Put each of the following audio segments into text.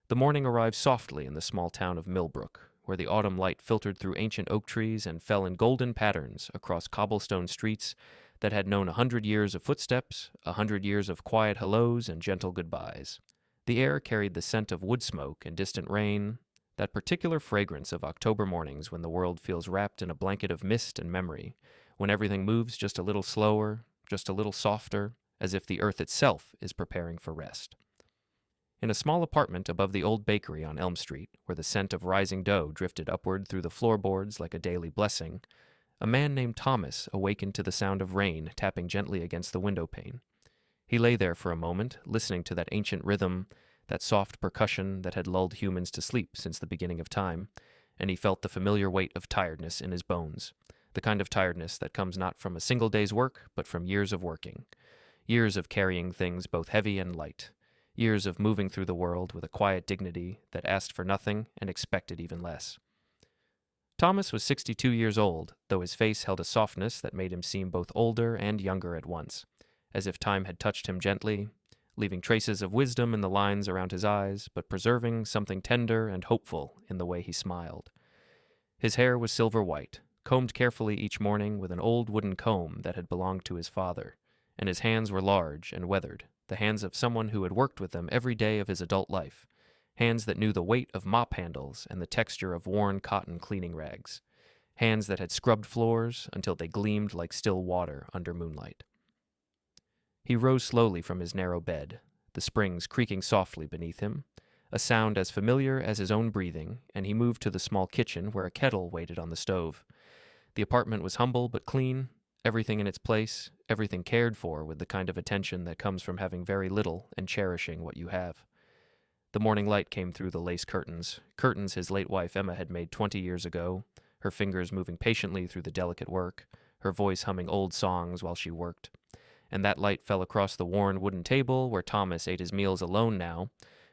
The morning arrived softly in the small town of Millbrook, where the autumn light filtered through ancient oak trees and fell in golden patterns across cobblestone streets that had known 100 years of footsteps, 100 years of quiet hellos and gentle goodbyes. The air carried the scent of wood smoke and distant rain, that particular fragrance of October mornings when the world feels wrapped in a blanket of mist and memory, when everything moves just a little slower, just a little softer, as if the earth itself is preparing for rest. In a small apartment above the old bakery on Elm Street, where the scent of rising dough drifted upward through the floorboards like a daily blessing, a man named Thomas awakened to the sound of rain tapping gently against the window pane. He lay there for a moment, listening to that ancient rhythm, that soft percussion that had lulled humans to sleep since the beginning of time, and he felt the familiar weight of tiredness in his bones, the kind of tiredness that comes not from a single day's work, but from years of working, years of carrying things both heavy and light, years of moving through the world with a quiet dignity that asked for nothing and expected even less. Thomas was 62 years old, though his face held a softness that made him seem both older and younger at once, as if time had touched him gently, leaving traces of wisdom in the lines around his eyes, but preserving something tender and hopeful in the way he smiled. His hair was silver white, combed carefully each morning with an old wooden comb that had belonged to his father, and his hands were large and weathered, the hands of someone who had worked with them every day of his adult life, hands that knew the weight of mop handles and the texture of worn cotton cleaning rags, hands that had scrubbed floors until they gleamed like still water under moonlight. He rose slowly from his narrow bed, the springs creaking softly beneath him, a sound as familiar as his own breathing, and he moved to the small kitchen where a kettle waited on the stove. The apartment was humble but clean, everything in its place, everything cared for with the kind of attention that comes from having very little and cherishing what you have. The morning light came through the lace curtains his late wife Emma had made 20 years ago, her fingers moving patiently through the delicate work, her voice humming old songs while she worked. And that light fell across the worn wooden table where Thomas ate his meals alone now,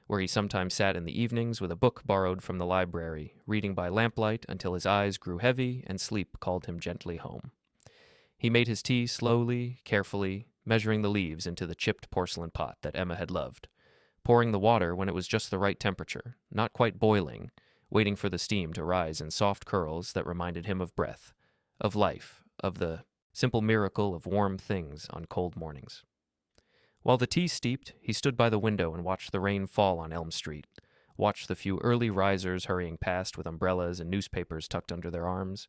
where he sometimes sat in the evenings with a book borrowed from the library, reading by lamplight until his eyes grew heavy and sleep called him gently home. He made his tea slowly, carefully, measuring the leaves into the chipped porcelain pot that Emma had loved, pouring the water when it was just the right temperature, not quite boiling, waiting for the steam to rise in soft curls that reminded him of breath, of life, of the simple miracle of warm things on cold mornings. While the tea steeped, he stood by the window and watched the rain fall on Elm Street, watched the few early risers hurrying past with umbrellas and newspapers tucked under their arms,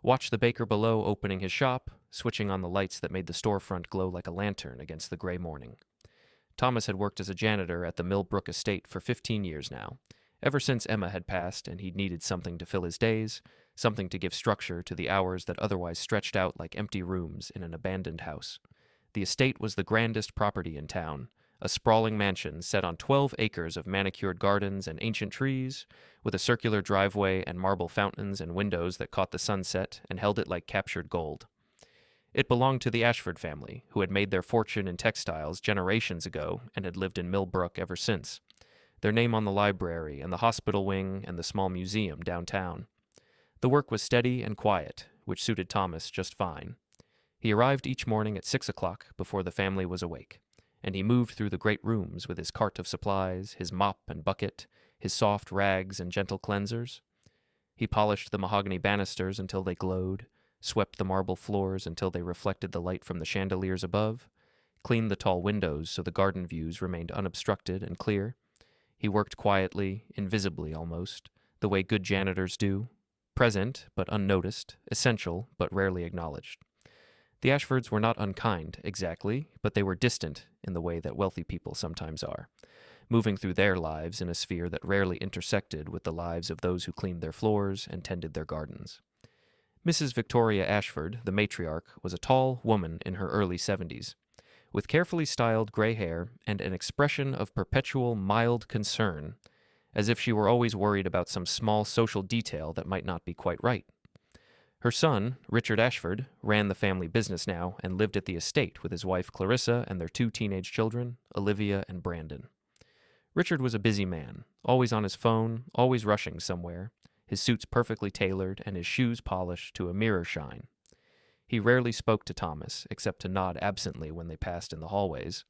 watched the baker below opening his shop, switching on the lights that made the storefront glow like a lantern against the gray morning. Thomas had worked as a janitor at the Millbrook estate for 15 years now, ever since Emma had passed and he'd needed something to fill his days, something to give structure to the hours that otherwise stretched out like empty rooms in an abandoned house. The estate was the grandest property in town, a sprawling mansion set on 12 acres of manicured gardens and ancient trees, with a circular driveway and marble fountains and windows that caught the sunset and held it like captured gold. It belonged to the Ashford family, who had made their fortune in textiles generations ago and had lived in Millbrook ever since, their name on the library and the hospital wing and the small museum downtown. The work was steady and quiet, which suited Thomas just fine. He arrived each morning at 6 o'clock before the family was awake, and he moved through the great rooms with his cart of supplies, his mop and bucket, his soft rags and gentle cleansers. He polished the mahogany banisters until they glowed, swept the marble floors until they reflected the light from the chandeliers above, cleaned the tall windows so the garden views remained unobstructed and clear. He worked quietly, invisibly almost, the way good janitors do, present but unnoticed, essential but rarely acknowledged. The Ashfords were not unkind, exactly, but they were distant in the way that wealthy people sometimes are, moving through their lives in a sphere that rarely intersected with the lives of those who cleaned their floors and tended their gardens. Mrs. Victoria Ashford, the matriarch, was a tall woman in her early 70s, with carefully styled gray hair and an expression of perpetual mild concern, as if she were always worried about some small social detail that might not be quite right. Her son, Richard Ashford, ran the family business now and lived at the estate with his wife Clarissa and their 2 teenage children, Olivia and Brandon. Richard was a busy man, always on his phone, always rushing somewhere, his suits perfectly tailored and his shoes polished to a mirror shine. He rarely spoke to Thomas, except to nod absently when they passed in the hallways,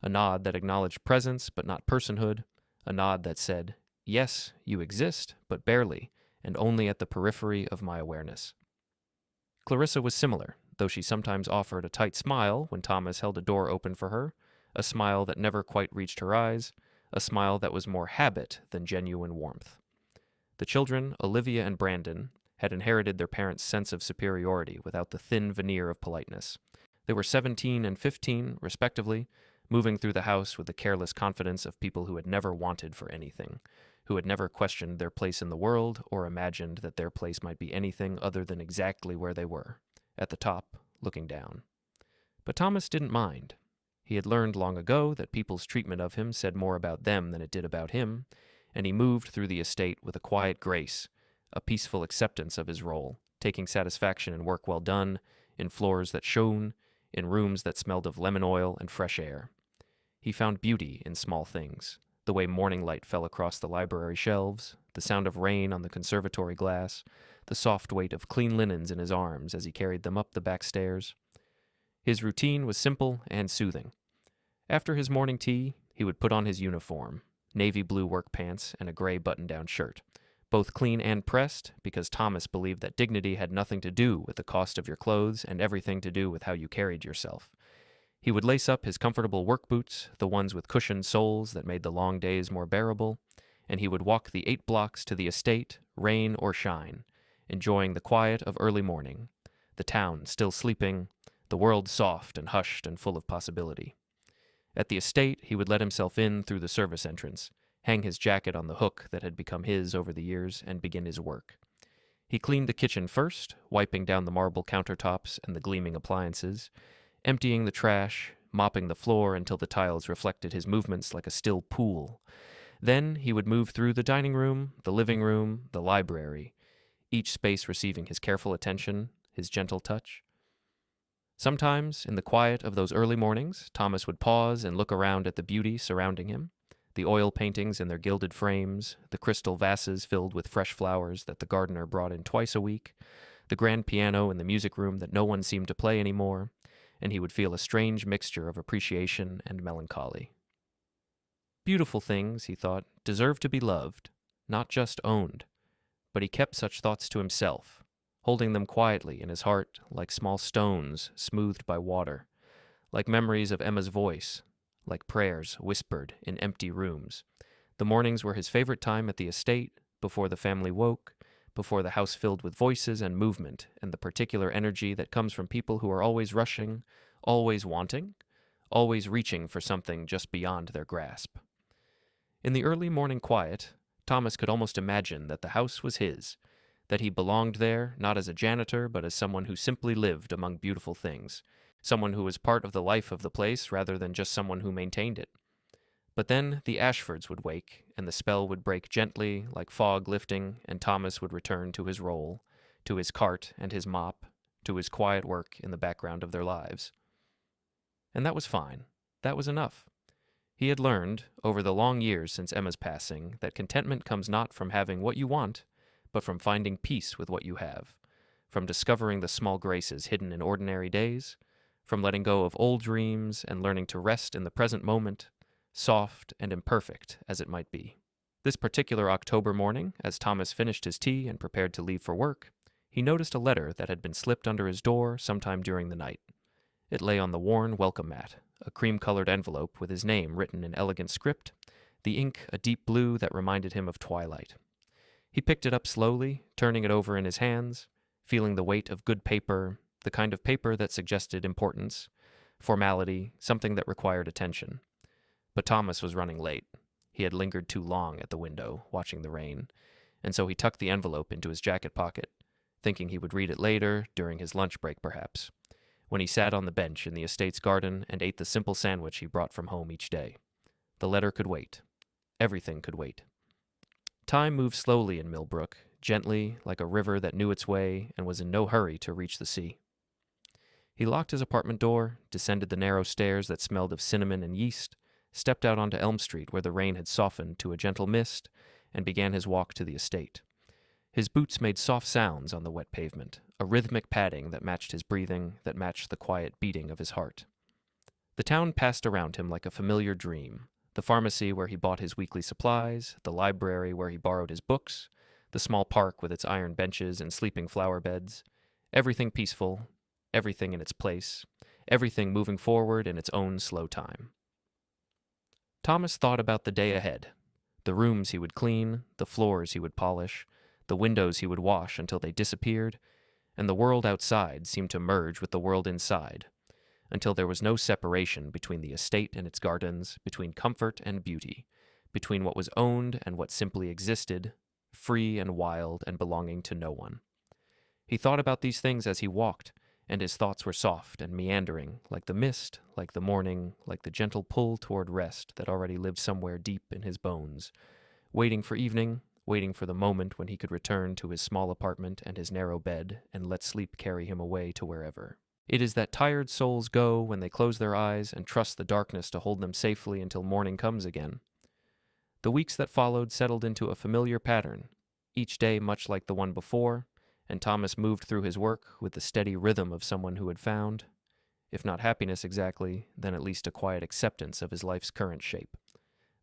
a nod that acknowledged presence but not personhood, a nod that said, "Yes, you exist, but barely, and only at the periphery of my awareness." Clarissa was similar, though she sometimes offered a tight smile when Thomas held a door open for her, a smile that never quite reached her eyes, a smile that was more habit than genuine warmth. The children, Olivia and Brandon, had inherited their parents' sense of superiority without the thin veneer of politeness. They were 17 and 15, respectively, moving through the house with the careless confidence of people who had never wanted for anything, who had never questioned their place in the world or imagined that their place might be anything other than exactly where they were, at the top, looking down. But Thomas didn't mind. He had learned long ago that people's treatment of him said more about them than it did about him, and he moved through the estate with a quiet grace, a peaceful acceptance of his role, taking satisfaction in work well done, in floors that shone, in rooms that smelled of lemon oil and fresh air. He found beauty in small things, the way morning light fell across the library shelves, the sound of rain on the conservatory glass, the soft weight of clean linens in his arms as he carried them up the back stairs. His routine was simple and soothing. After his morning tea, he would put on his uniform, navy blue work pants and a gray button-down shirt, both clean and pressed, because Thomas believed that dignity had nothing to do with the cost of your clothes and everything to do with how you carried yourself. He would lace up his comfortable work boots, the ones with cushioned soles that made the long days more bearable, and he would walk the 8 blocks to the estate, rain or shine, enjoying the quiet of early morning, the town still sleeping, the world soft and hushed and full of possibility. At the estate, he would let himself in through the service entrance, hang his jacket on the hook that had become his over the years, and begin his work. He cleaned the kitchen first, wiping down the marble countertops and the gleaming appliances, emptying the trash, mopping the floor until the tiles reflected his movements like a still pool. Then he would move through the dining room, the living room, the library, each space receiving his careful attention, his gentle touch. Sometimes, in the quiet of those early mornings, Thomas would pause and look around at the beauty surrounding him, the oil paintings in their gilded frames, the crystal vases filled with fresh flowers that the gardener brought in twice a week, the grand piano in the music room that no one seemed to play anymore, and he would feel a strange mixture of appreciation and melancholy. Beautiful things, he thought, deserve to be loved, not just owned. But he kept such thoughts to himself, holding them quietly in his heart like small stones smoothed by water, like memories of Emma's voice, like prayers whispered in empty rooms. The mornings were his favorite time at the estate, before the family woke, before the house filled with voices and movement and the particular energy that comes from people who are always rushing, always wanting, always reaching for something just beyond their grasp. In the early morning quiet, Thomas could almost imagine that the house was his, that he belonged there not as a janitor but as someone who simply lived among beautiful things, someone who was part of the life of the place rather than just someone who maintained it. But then the Ashfords would wake, and the spell would break gently, like fog lifting, and Thomas would return to his role, to his cart and his mop, to his quiet work in the background of their lives. And that was fine. That was enough. He had learned, over the long years since Emma's passing, that contentment comes not from having what you want, but from finding peace with what you have, from discovering the small graces hidden in ordinary days, from letting go of old dreams and learning to rest in the present moment, soft and imperfect as it might be. This particular October morning, as Thomas finished his tea and prepared to leave for work, he noticed a letter that had been slipped under his door sometime during the night. It lay on the worn welcome mat, a cream-colored envelope with his name written in elegant script, the ink a deep blue that reminded him of twilight. He picked it up slowly, turning it over in his hands, feeling the weight of good paper, the kind of paper that suggested importance, formality, something that required attention. But Thomas was running late. He had lingered too long at the window, watching the rain, and so he tucked the envelope into his jacket pocket, thinking he would read it later, during his lunch break perhaps, when he sat on the bench in the estate's garden and ate the simple sandwich he brought from home each day. The letter could wait. Everything could wait. Time moved slowly in Millbrook, gently, like a river that knew its way and was in no hurry to reach the sea. He locked his apartment door, descended the narrow stairs that smelled of cinnamon and yeast, stepped out onto Elm Street where the rain had softened to a gentle mist, and began his walk to the estate. His boots made soft sounds on the wet pavement, a rhythmic padding that matched his breathing, that matched the quiet beating of his heart. The town passed around him like a familiar dream, The pharmacy where he bought his weekly supplies, the library where he borrowed his books, the small park with its iron benches and sleeping flower beds. Everything peaceful, everything in its place, everything moving forward in its own slow time. Thomas thought about the day ahead, the rooms he would clean, the floors he would polish, the windows he would wash until they disappeared, and the world outside seemed to merge with the world inside, until there was no separation between the estate and its gardens, between comfort and beauty, between what was owned and what simply existed, free and wild and belonging to no one. He thought about these things as he walked, and his thoughts were soft and meandering, like the mist, like the morning, like the gentle pull toward rest that already lived somewhere deep in his bones, waiting for evening, waiting for the moment when he could return to his small apartment and his narrow bed and let sleep carry him away to wherever. It is that tired souls go when they close their eyes and trust the darkness to hold them safely until morning comes again. The weeks that followed settled into a familiar pattern, each day much like the one before, and Thomas moved through his work with the steady rhythm of someone who had found, if not happiness exactly, then at least a quiet acceptance of his life's current shape.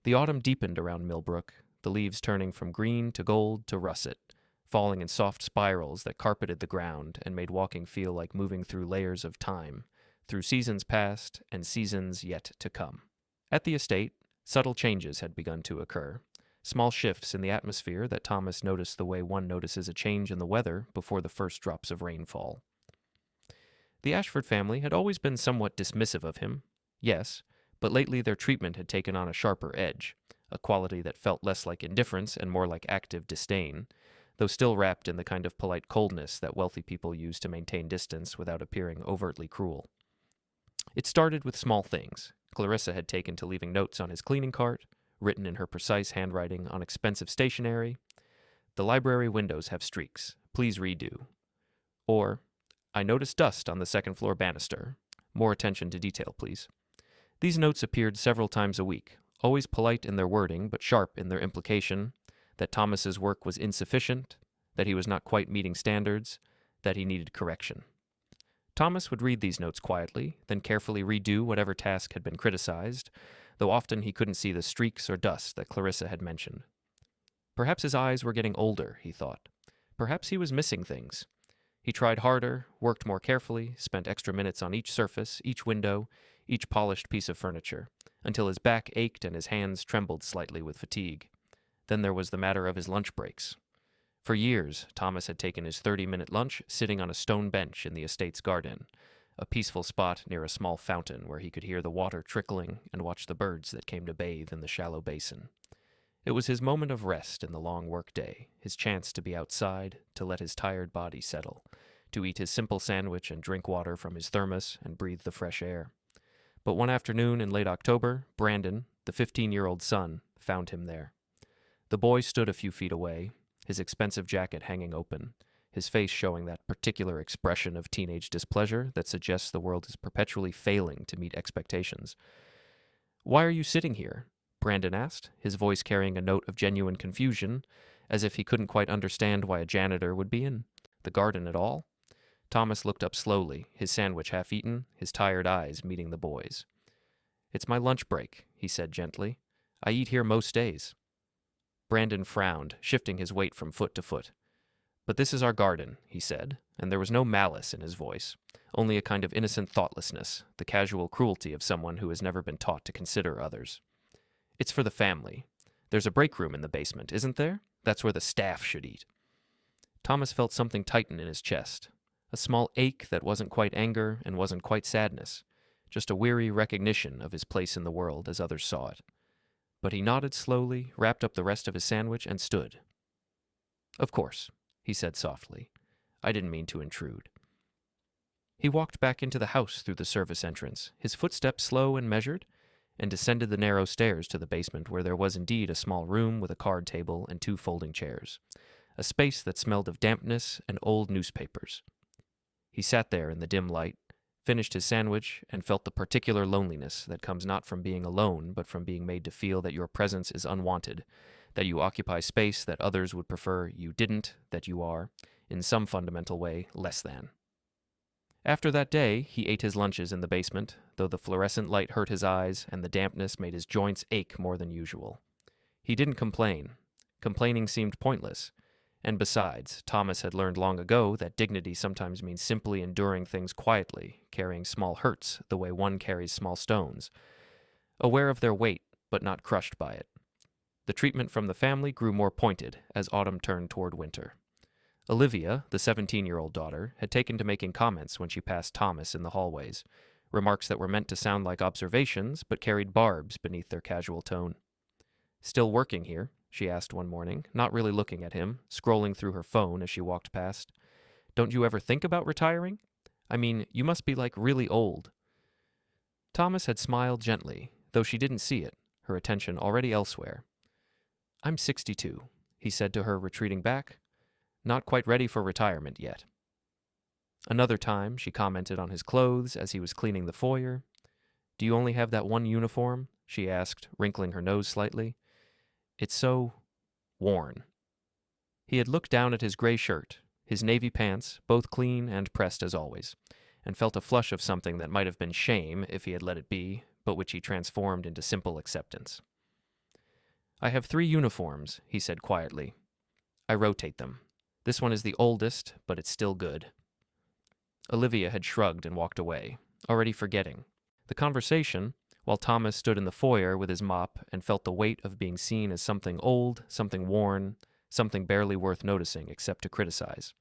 The autumn deepened around Millbrook, the leaves turning from green to gold to russet, falling in soft spirals that carpeted the ground and made walking feel like moving through layers of time, through seasons past and seasons yet to come. At the estate, subtle changes had begun to occur. Small shifts in the atmosphere that Thomas noticed the way one notices a change in the weather before the first drops of rain fall. The Ashford family had always been somewhat dismissive of him, yes, but lately their treatment had taken on a sharper edge, a quality that felt less like indifference and more like active disdain, though still wrapped in the kind of polite coldness that wealthy people use to maintain distance without appearing overtly cruel. It started with small things. Clarissa had taken to leaving notes on his cleaning cart, written in her precise handwriting on expensive stationery. The library windows have streaks. Please redo. Or, I noticed dust on the second-floor banister. More attention to detail, please. These notes appeared several times a week, always polite in their wording but sharp in their implication, that Thomas's work was insufficient, that he was not quite meeting standards, that he needed correction. Thomas would read these notes quietly, then carefully redo whatever task had been criticized, though often he couldn't see the streaks or dust that Clarissa had mentioned. Perhaps his eyes were getting older, he thought. Perhaps he was missing things. He tried harder, worked more carefully, spent extra minutes on each surface, each window, each polished piece of furniture, until his back ached and his hands trembled slightly with fatigue. Then there was the matter of his lunch breaks. For years, Thomas had taken his 30-minute lunch sitting on a stone bench in the estate's garden, a peaceful spot near a small fountain where he could hear the water trickling and watch the birds that came to bathe in the shallow basin. It was his moment of rest in the long work-day, his chance to be outside, to let his tired body settle, to eat his simple sandwich and drink water from his thermos and breathe the fresh air. But one afternoon in late October, Brandon, the 15-year-old son, found him there. The boy stood a few feet away, his expensive jacket hanging open, his face showing that particular expression of teenage displeasure that suggests the world is perpetually failing to meet expectations. "Why are you sitting here?" Brandon asked, his voice carrying a note of genuine confusion, as if he couldn't quite understand why a janitor would be in the garden at all. Thomas looked up slowly, his sandwich half eaten, his tired eyes meeting the boy's. "It's my lunch break," he said gently. "I eat here most days." Brandon frowned, shifting his weight from foot to foot. "But this is our garden," he said, and there was no malice in his voice, only a kind of innocent thoughtlessness, the casual cruelty of someone who has never been taught to consider others. "It's for the family. There's a break room in the basement, isn't there? That's where the staff should eat." Thomas felt something tighten in his chest, a small ache that wasn't quite anger and wasn't quite sadness, just a weary recognition of his place in the world as others saw it. But he nodded slowly, wrapped up the rest of his sandwich, and stood. "Of course," he said softly. "I didn't mean to intrude." He walked back into the house through the service entrance, his footsteps slow and measured, and descended the narrow stairs to the basement where there was indeed a small room with a card table and 2 folding chairs, a space that smelled of dampness and old newspapers. He sat there in the dim light, finished his sandwich, and felt the particular loneliness that comes not from being alone but from being made to feel that your presence is unwanted, that you occupy space that others would prefer you didn't, that you are, in some fundamental way, less than. After that day, he ate his lunches in the basement, though the fluorescent light hurt his eyes and the dampness made his joints ache more than usual. He didn't complain. Complaining seemed pointless. And besides, Thomas had learned long ago that dignity sometimes means simply enduring things quietly, carrying small hurts the way one carries small stones, aware of their weight, but not crushed by it. The treatment from the family grew more pointed as autumn turned toward winter. Olivia, the 17-year-old daughter, had taken to making comments when she passed Thomas in the hallways, remarks that were meant to sound like observations but carried barbs beneath their casual tone. "Still working here?" she asked one morning, not really looking at him, scrolling through her phone as she walked past. "Don't you ever think about retiring? I mean, you must be really old." Thomas had smiled gently, though she didn't see it, her attention already elsewhere. "I'm 62, he said to her, retreating back. "Not quite ready for retirement yet." Another time, she commented on his clothes as he was cleaning the foyer. "Do you only have that one uniform?" she asked, wrinkling her nose slightly. "It's so worn." He had looked down at his gray shirt, his navy pants, both clean and pressed as always, and felt a flush of something that might have been shame if he had let it be, but which he transformed into simple acceptance. "I have 3 uniforms," he said quietly. "I rotate them. This one is the oldest, but it's still good." Olivia had shrugged and walked away, already forgetting. The conversation, while Thomas stood in the foyer with his mop and felt the weight of being seen as something old, something worn, something barely worth noticing except to criticize.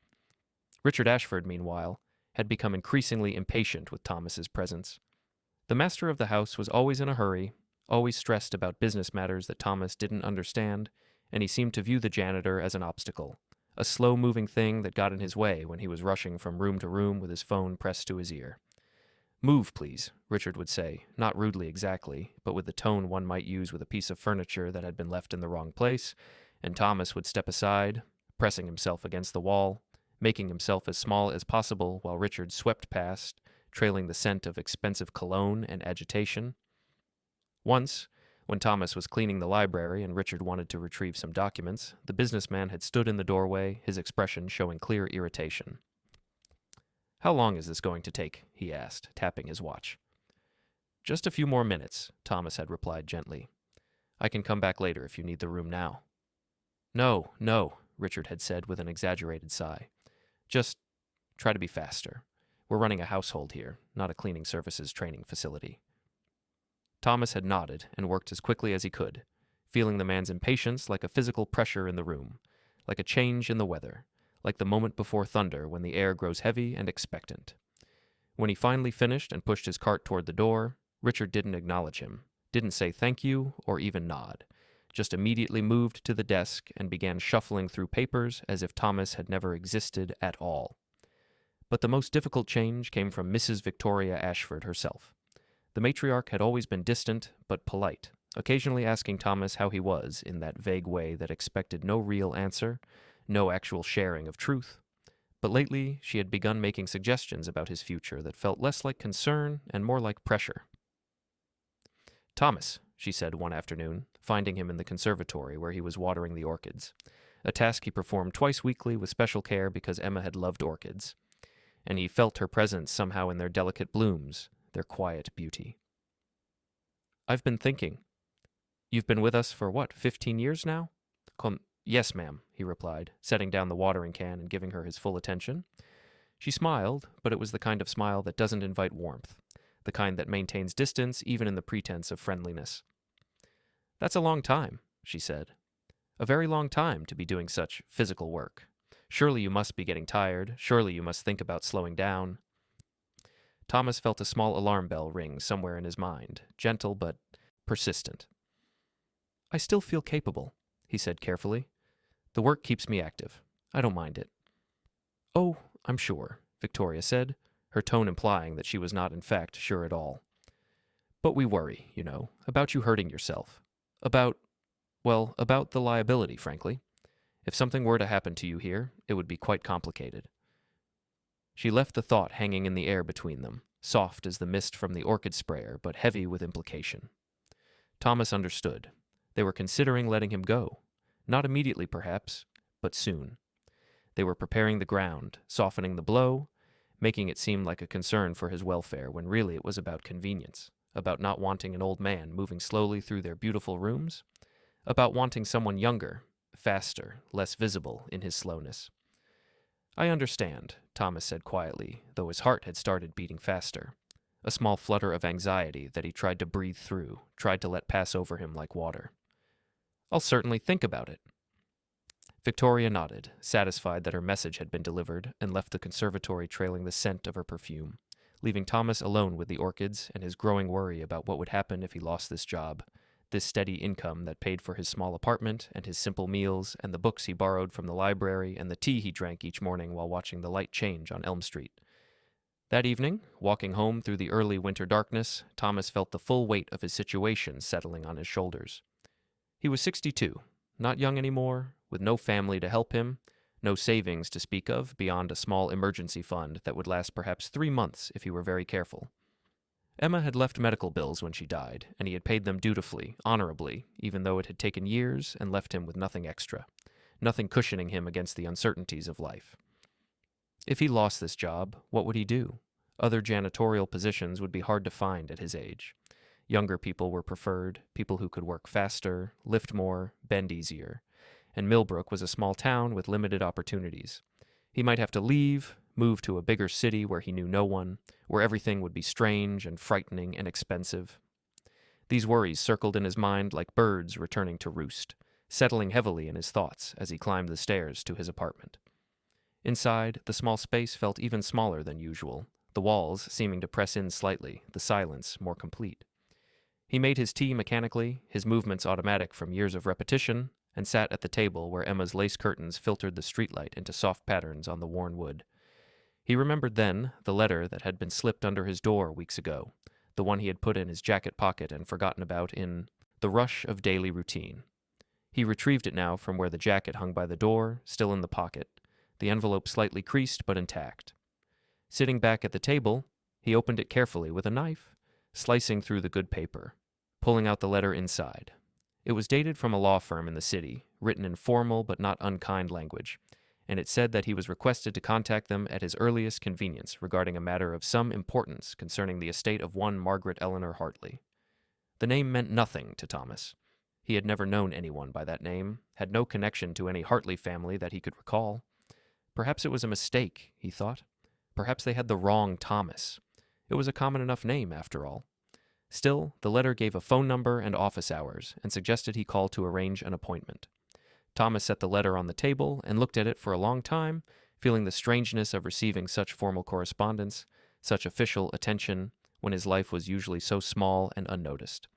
Richard Ashford, meanwhile, had become increasingly impatient with Thomas's presence. The master of the house was always in a hurry, always stressed about business matters that Thomas didn't understand, and he seemed to view the janitor as an obstacle, a slow-moving thing that got in his way when he was rushing from room to room with his phone pressed to his ear. "Move, please," Richard would say, not rudely exactly, but with the tone one might use with a piece of furniture that had been left in the wrong place, and Thomas would step aside, pressing himself against the wall, making himself as small as possible while Richard swept past, trailing the scent of expensive cologne and agitation. Once, when Thomas was cleaning the library and Richard wanted to retrieve some documents, the businessman had stood in the doorway, his expression showing clear irritation. "How long is this going to take?" he asked, tapping his watch. "Just a few more minutes," Thomas had replied gently. "I can come back later if you need the room now." "No, no," Richard had said with an exaggerated sigh. "Just try to be faster. We're running a household here, not a cleaning services training facility." Thomas had nodded and worked as quickly as he could, feeling the man's impatience like a physical pressure in the room, like a change in the weather, like the moment before thunder when the air grows heavy and expectant. When he finally finished and pushed his cart toward the door, Richard didn't acknowledge him, didn't say thank you or even nod, just immediately moved to the desk and began shuffling through papers as if Thomas had never existed at all. But the most difficult change came from Mrs. Victoria Ashford herself. The matriarch had always been distant but polite, occasionally asking Thomas how he was in that vague way that expected no real answer, no actual sharing of truth. But lately she had begun making suggestions about his future that felt less like concern and more like pressure. "Thomas," she said one afternoon, finding him in the conservatory where he was watering the orchids, a task he performed twice weekly with special care because Emma had loved orchids, and he felt her presence somehow in their delicate blooms, their quiet beauty. "I've been thinking. You've been with us for 15 years now?" "Yes, ma'am," he replied, setting down the watering can and giving her his full attention. She smiled, but it was the kind of smile that doesn't invite warmth, the kind that maintains distance even in the pretense of friendliness. "That's a long time," she said. "A very long time to be doing such physical work. Surely you must be getting tired. Surely you must think about slowing down." Thomas felt a small alarm bell ring somewhere in his mind, gentle but persistent. "I still feel capable," he said carefully. "The work keeps me active. I don't mind it." "Oh, I'm sure," Victoria said, her tone implying that she was not in fact sure at all. "But we worry, about you hurting yourself. About the liability, frankly. If something were to happen to you here, it would be quite complicated." She left the thought hanging in the air between them, soft as the mist from the orchid sprayer, but heavy with implication. Thomas understood. They were considering letting him go. Not immediately, perhaps, but soon. They were preparing the ground, softening the blow, making it seem like a concern for his welfare when really it was about convenience, about not wanting an old man moving slowly through their beautiful rooms, about wanting someone younger, faster, less visible in his slowness. "I understand," Thomas said quietly, though his heart had started beating faster. A small flutter of anxiety that he tried to breathe through, tried to let pass over him like water. "I'll certainly think about it." Victoria nodded, satisfied that her message had been delivered, and left the conservatory trailing the scent of her perfume, leaving Thomas alone with the orchids and his growing worry about what would happen if he lost this job, this steady income that paid for his small apartment and his simple meals and the books he borrowed from the library and the tea he drank each morning while watching the light change on Elm Street. That evening, walking home through the early winter darkness, Thomas felt the full weight of his situation settling on his shoulders. He was 62, not young anymore, with no family to help him, no savings to speak of beyond a small emergency fund that would last perhaps 3 months if he were very careful. Emma had left medical bills when she died, and he had paid them dutifully, honorably, even though it had taken years and left him with nothing extra, nothing cushioning him against the uncertainties of life. If he lost this job, what would he do? Other janitorial positions would be hard to find at his age. Younger people were preferred, people who could work faster, lift more, bend easier. And Millbrook was a small town with limited opportunities. He might have to leave, move to a bigger city where he knew no one, where everything would be strange and frightening and expensive. These worries circled in his mind like birds returning to roost, settling heavily in his thoughts as he climbed the stairs to his apartment. Inside, the small space felt even smaller than usual, the walls seeming to press in slightly, the silence more complete. He made his tea mechanically, his movements automatic from years of repetition, and sat at the table where Emma's lace curtains filtered the streetlight into soft patterns on the worn wood. He remembered then the letter that had been slipped under his door weeks ago, the one he had put in his jacket pocket and forgotten about in the rush of daily routine. He retrieved it now from where the jacket hung by the door, still in the pocket, the envelope slightly creased but intact. Sitting back at the table, he opened it carefully with a knife, slicing through the good paper, pulling out the letter inside. It was dated from a law firm in the city, written in formal but not unkind language, and it said that he was requested to contact them at his earliest convenience regarding a matter of some importance concerning the estate of one Margaret Eleanor Hartley. The name meant nothing to Thomas. He had never known anyone by that name, had no connection to any Hartley family that he could recall. Perhaps it was a mistake, he thought. Perhaps they had the wrong Thomas. It was a common enough name, after all. Still, the letter gave a phone number and office hours, and suggested he call to arrange an appointment. Thomas set the letter on the table and looked at it for a long time, feeling the strangeness of receiving such formal correspondence, such official attention, when his life was usually so small and unnoticed.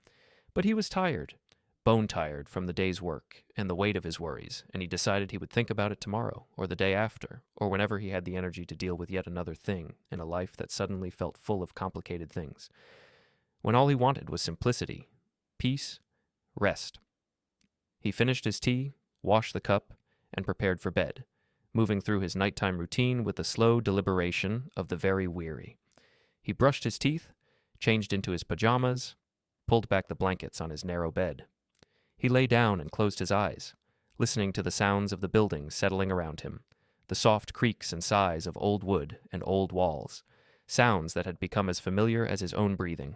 But he was tired, bone-tired from the day's work and the weight of his worries, and he decided he would think about it tomorrow, or the day after, or whenever he had the energy to deal with yet another thing in a life that suddenly felt full of complicated things. When all he wanted was simplicity, peace, rest. He finished his tea, washed the cup, and prepared for bed, moving through his nighttime routine with the slow deliberation of the very weary. He brushed his teeth, changed into his pajamas, pulled back the blankets on his narrow bed. He lay down and closed his eyes, listening to the sounds of the buildings settling around him, the soft creaks and sighs of old wood and old walls, sounds that had become as familiar as his own breathing.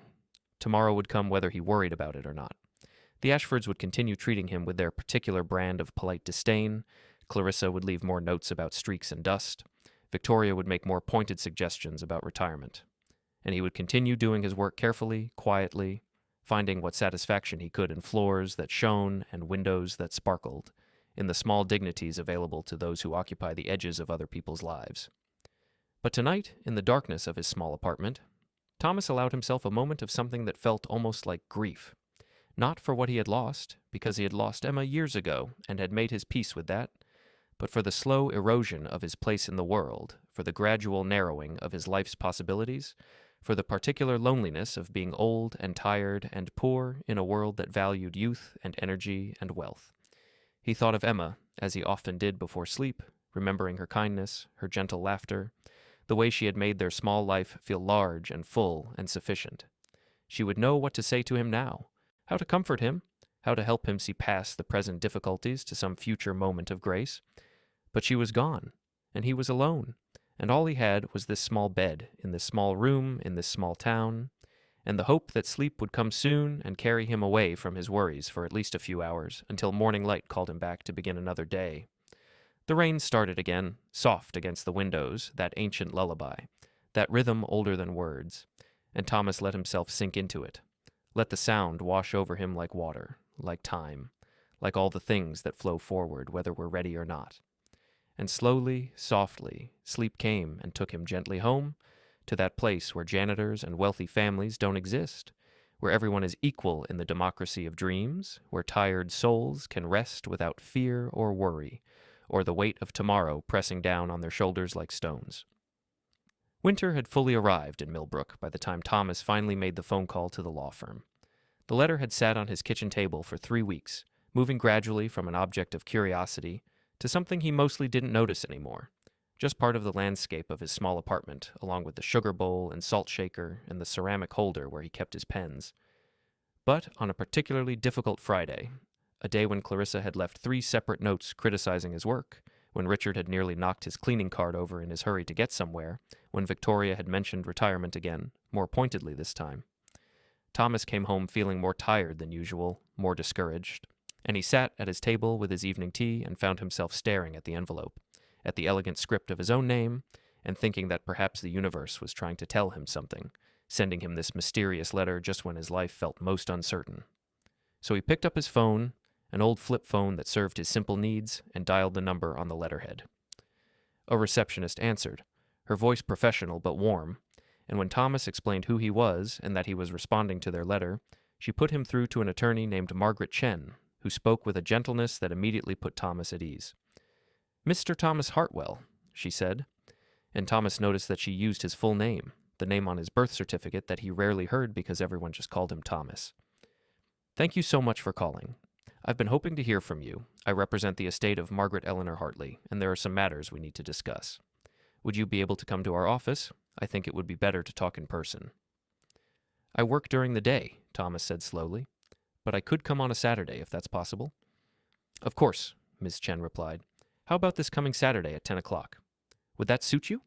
Tomorrow would come whether he worried about it or not. The Ashfords would continue treating him with their particular brand of polite disdain. Clarissa would leave more notes about streaks and dust. Victoria would make more pointed suggestions about retirement. And he would continue doing his work carefully, quietly, finding what satisfaction he could in floors that shone and windows that sparkled, in the small dignities available to those who occupy the edges of other people's lives. But tonight, in the darkness of his small apartment, Thomas allowed himself a moment of something that felt almost like grief. Not for what he had lost, because he had lost Emma years ago and had made his peace with that, but for the slow erosion of his place in the world, for the gradual narrowing of his life's possibilities, for the particular loneliness of being old and tired and poor in a world that valued youth and energy and wealth. He thought of Emma, as he often did before sleep, remembering her kindness, her gentle laughter, the way she had made their small life feel large and full and sufficient. She would know what to say to him now, how to comfort him, how to help him see past the present difficulties to some future moment of grace. But she was gone, and he was alone, and all he had was this small bed, in this small room, in this small town, and the hope that sleep would come soon and carry him away from his worries for at least a few hours, until morning light called him back to begin another day. The rain started again, soft against the windows, that ancient lullaby, that rhythm older than words, and Thomas let himself sink into it, let the sound wash over him like water, like time, like all the things that flow forward, whether we're ready or not. And slowly, softly, sleep came and took him gently home, to that place where janitors and wealthy families don't exist, where everyone is equal in the democracy of dreams, where tired souls can rest without fear or worry, or the weight of tomorrow pressing down on their shoulders like stones. Winter had fully arrived in Millbrook by the time Thomas finally made the phone call to the law firm. The letter had sat on his kitchen table for 3 weeks, moving gradually from an object of curiosity to something he mostly didn't notice anymore, just part of the landscape of his small apartment, along with the sugar bowl and salt shaker and the ceramic holder where he kept his pens. But on a particularly difficult Friday, a day when Clarissa had left 3 separate notes criticizing his work, when Richard had nearly knocked his cleaning cart over in his hurry to get somewhere, when Victoria had mentioned retirement again, more pointedly this time, Thomas came home feeling more tired than usual, more discouraged, and he sat at his table with his evening tea and found himself staring at the envelope, at the elegant script of his own name, and thinking that perhaps the universe was trying to tell him something, sending him this mysterious letter just when his life felt most uncertain. So he picked up his phone, an old flip phone that served his simple needs, and dialed the number on the letterhead. A receptionist answered, her voice professional but warm, and when Thomas explained who he was and that he was responding to their letter, she put him through to an attorney named Margaret Chen, who spoke with a gentleness that immediately put Thomas at ease. "Mr. Thomas Hartwell," she said, and Thomas noticed that she used his full name, the name on his birth certificate that he rarely heard because everyone just called him Thomas. "Thank you so much for calling. I've been hoping to hear from you. I represent the estate of Margaret Eleanor Hartley, and there are some matters we need to discuss. Would you be able to come to our office? I think it would be better to talk in person." "I work during the day," Thomas said slowly, "but I could come on a Saturday if that's possible." "Of course," Ms. Chen replied. "How about this coming Saturday at 10 o'clock? Would that suit you?"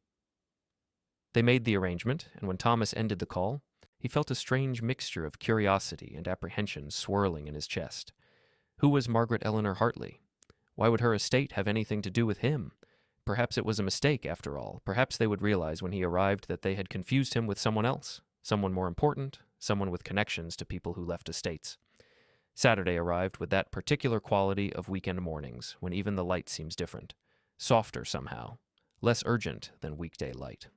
They made the arrangement, and when Thomas ended the call, he felt a strange mixture of curiosity and apprehension swirling in his chest. Who was Margaret Eleanor Hartley? Why would her estate have anything to do with him? Perhaps it was a mistake, after all. Perhaps they would realize when he arrived that they had confused him with someone else, someone more important, someone with connections to people who left estates. Saturday arrived with that particular quality of weekend mornings, when even the light seems different, softer somehow, less urgent than weekday light.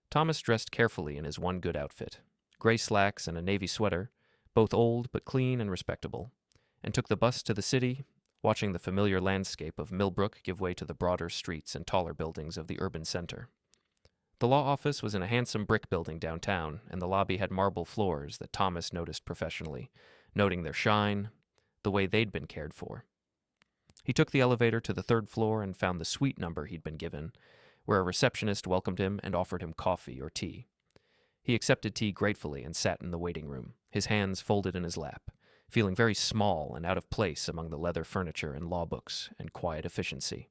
Thomas dressed carefully in his one good outfit, gray slacks and a navy sweater, both old but clean and respectable, and took the bus to the city, watching the familiar landscape of Millbrook give way to the broader streets and taller buildings of the urban center. The law office was in a handsome brick building downtown, and the lobby had marble floors that Thomas noticed professionally, noting their shine, the way they'd been cared for. He took the elevator to the 3rd floor and found the suite number he'd been given, where a receptionist welcomed him and offered him coffee or tea. He accepted tea gratefully and sat in the waiting room, his hands folded in his lap, feeling very small and out of place among the leather furniture and law books and quiet efficiency.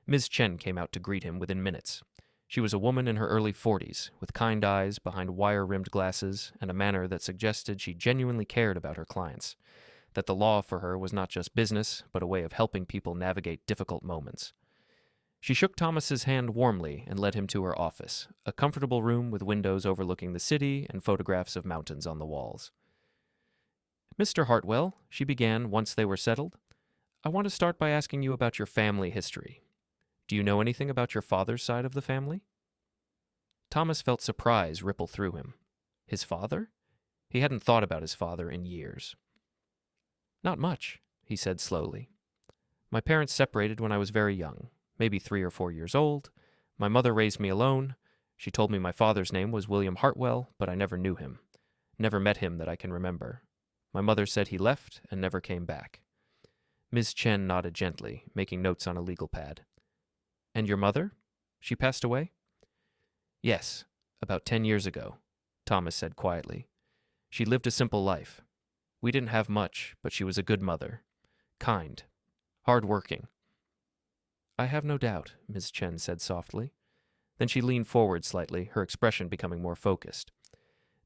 Ms. Chen came out to greet him within minutes. She was a woman in her early 40s, with kind eyes behind wire-rimmed glasses and a manner that suggested she genuinely cared about her clients, that the law for her was not just business, but a way of helping people navigate difficult moments. She shook Thomas's hand warmly and led him to her office, a comfortable room with windows overlooking the city and photographs of mountains on the walls. "Mr. Hartwell," she began once they were settled, "I want to start by asking you about your family history. Do you know anything about your father's side of the family?" Thomas felt surprise ripple through him. His father? He hadn't thought about his father in years. "Not much," he said slowly. "My parents separated when I was very young, maybe 3 or 4 years old. My mother raised me alone. She told me my father's name was William Hartwell, but I never knew him. Never met him that I can remember. My mother said he left and never came back." Ms. Chen nodded gently, making notes on a legal pad. "And your mother? She passed away?" "Yes, about 10 years ago," Thomas said quietly. "She lived a simple life. We didn't have much, but she was a good mother. Kind. Hard-working." I have no doubt, Ms. Chen said softly. Then she leaned forward slightly, her expression becoming more focused.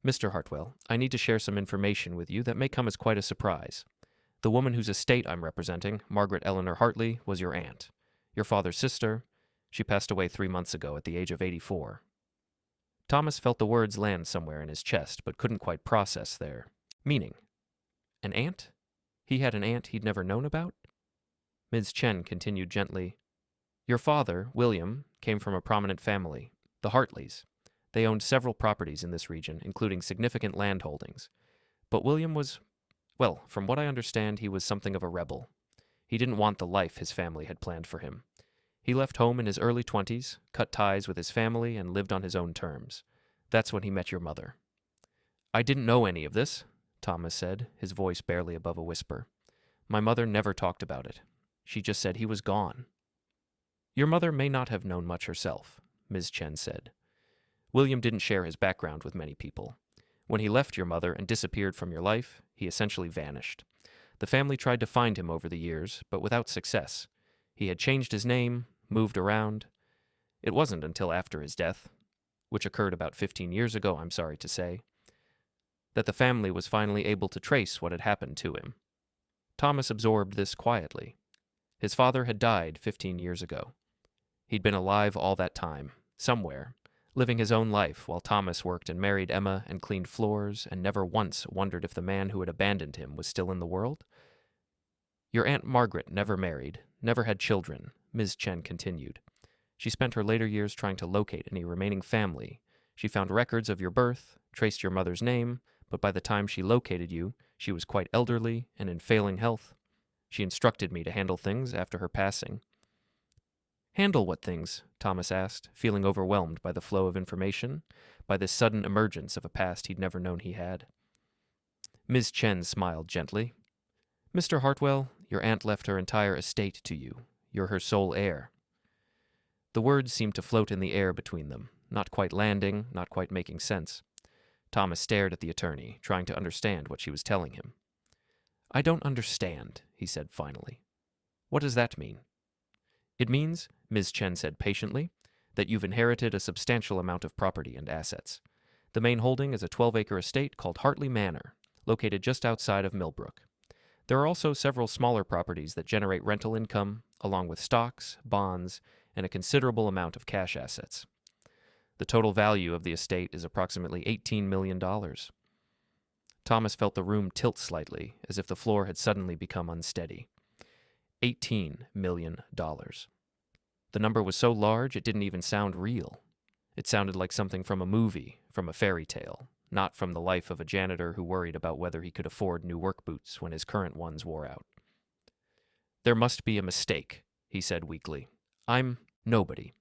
Mr. Hartwell, I need to share some information with you that may come as quite a surprise. The woman whose estate I'm representing, Margaret Eleanor Hartley, was your aunt. Your father's sister. She passed away 3 months ago at the age of 84. Thomas felt the words land somewhere in his chest, but couldn't quite process their meaning. An aunt? He had an aunt he'd never known about? Ms. Chen continued gently. Your father, William, came from a prominent family, the Hartleys. They owned several properties in this region, including significant land holdings. But William was, well, from what I understand, he was something of a rebel. He didn't want the life his family had planned for him. He left home in his early 20s, cut ties with his family, and lived on his own terms. That's when he met your mother. I didn't know any of this, Thomas said, his voice barely above a whisper. My mother never talked about it. She just said he was gone. Your mother may not have known much herself, Ms. Chen said. William didn't share his background with many people. When he left your mother and disappeared from your life, he essentially vanished. The family tried to find him over the years, but without success. He had changed his name, moved around. It wasn't until after his death, which occurred about 15 years ago, I'm sorry to say, that the family was finally able to trace what had happened to him. Thomas absorbed this quietly. His father had died 15 years ago. He'd been alive all that time, somewhere, living his own life while Thomas worked and married Emma and cleaned floors and never once wondered if the man who had abandoned him was still in the world. Your Aunt Margaret never married, never had children, Ms. Chen continued. She spent her later years trying to locate any remaining family. She found records of your birth, traced your mother's name, but by the time she located you, she was quite elderly and in failing health. She instructed me to handle things after her passing. Handle what things? Thomas asked, feeling overwhelmed by the flow of information, by this sudden emergence of a past he'd never known he had. Ms. Chen smiled gently. Mr. Hartwell, your aunt left her entire estate to you. You're her sole heir. The words seemed to float in the air between them, not quite landing, not quite making sense. Thomas stared at the attorney, trying to understand what she was telling him. I don't understand, he said finally. What does that mean? It means, Ms. Chen said patiently, that you've inherited a substantial amount of property and assets. The main holding is a 12-acre estate called Hartley Manor, located just outside of Millbrook. There are also several smaller properties that generate rental income, along with stocks, bonds, and a considerable amount of cash assets. The total value of the estate is approximately $18 million. Thomas felt the room tilt slightly, as if the floor had suddenly become unsteady. $18 million. The number was so large it didn't even sound real. It sounded like something from a movie, from a fairy tale, not from the life of a janitor who worried about whether he could afford new work boots when his current ones wore out. There must be a mistake, he said weakly. I'm nobody.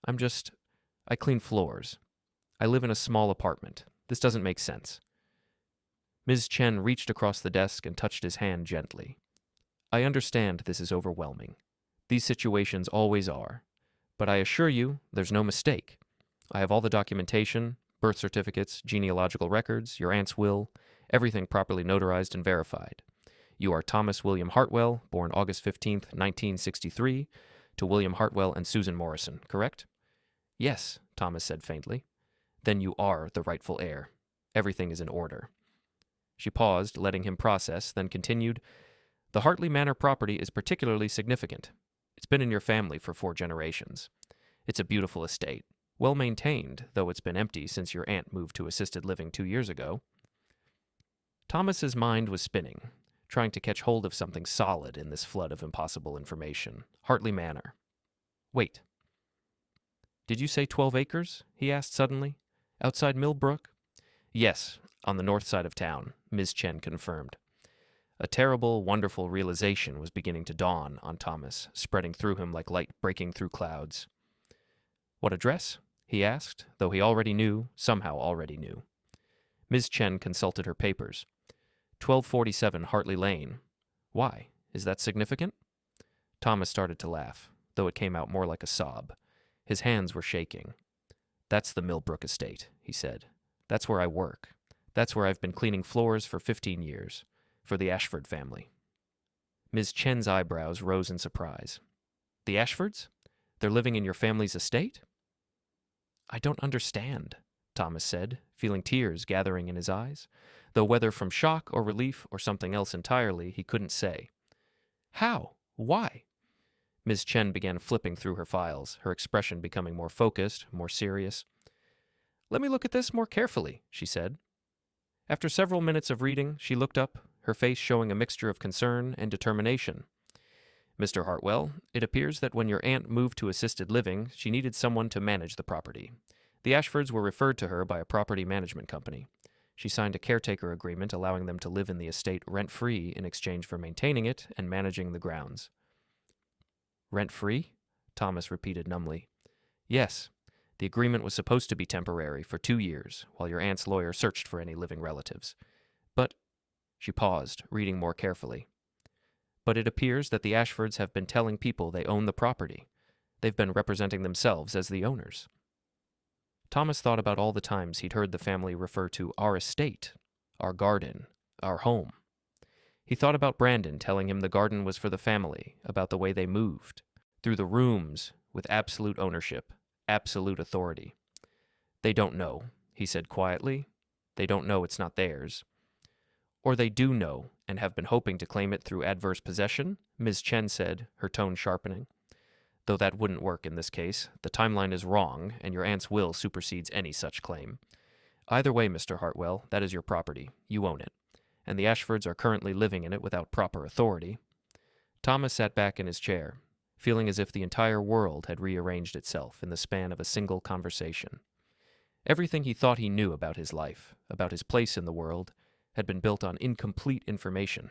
I clean floors. I live in a small apartment. This doesn't make sense. Ms. Chen reached across the desk and touched his hand gently. I understand this is overwhelming. These situations always are. But I assure you, there's no mistake. I have all the documentation, birth certificates, genealogical records, your aunt's will, everything properly notarized and verified. You are Thomas William Hartwell, born August 15th, 1963, to William Hartwell and Susan Morrison, correct? Yes, Thomas said faintly. Then you are the rightful heir. Everything is in order. She paused, letting him process, then continued, The Hartley Manor property is particularly significant. It's been in your family for 4 generations. It's a beautiful estate, well maintained, though it's been empty since your aunt moved to assisted living 2 years ago. Thomas's mind was spinning, trying to catch hold of something solid in this flood of impossible information. Hartley Manor. Wait. Did you say 12 acres? He asked suddenly. Outside Millbrook? Yes, on the north side of town, Ms. Chen confirmed. A terrible, wonderful realization was beginning to dawn on Thomas, spreading through him like light breaking through clouds. What address? He asked, though he already knew, somehow already knew. Ms. Chen consulted her papers. 1247 Hartley Lane. Why? Is that significant? Thomas started to laugh, though it came out more like a sob. His hands were shaking. That's the Millbrook estate, he said. That's where I work. That's where I've been cleaning floors for 15 years. For the Ashford family. Ms. Chen's eyebrows rose in surprise. The Ashfords? They're living in your family's estate? I don't understand, Thomas said, feeling tears gathering in his eyes, though whether from shock or relief or something else entirely he couldn't say. How? Why? Ms. Chen began flipping through her files, her expression becoming more focused, more serious. Let me look at this more carefully, she said. After several minutes of reading, she looked up, her face showing a mixture of concern and determination. Mr. Hartwell, it appears that when your aunt moved to assisted living, she needed someone to manage the property. The Ashfords were referred to her by a property management company. She signed a caretaker agreement allowing them to live in the estate rent-free in exchange for maintaining it and managing the grounds. Rent-free? Thomas repeated numbly. Yes. The agreement was supposed to be temporary for 2 years, while your aunt's lawyer searched for any living relatives. But, she paused, reading more carefully. But it appears that the Ashfords have been telling people they own the property. They've been representing themselves as the owners. Thomas thought about all the times he'd heard the family refer to our estate, our garden, our home. He thought about Brandon telling him the garden was for the family, about the way they moved, through the rooms, with absolute ownership, absolute authority. They don't know, he said quietly. They don't know it's not theirs. Or they do know, and have been hoping to claim it through adverse possession, Ms. Chen said, her tone sharpening. Though that wouldn't work in this case. The timeline is wrong, and your aunt's will supersedes any such claim. Either way, Mr. Hartwell, that is your property. You own it. And the Ashfords are currently living in it without proper authority. Thomas sat back in his chair, feeling as if the entire world had rearranged itself in the span of a single conversation. Everything he thought he knew about his life, about his place in the world, had been built on incomplete information.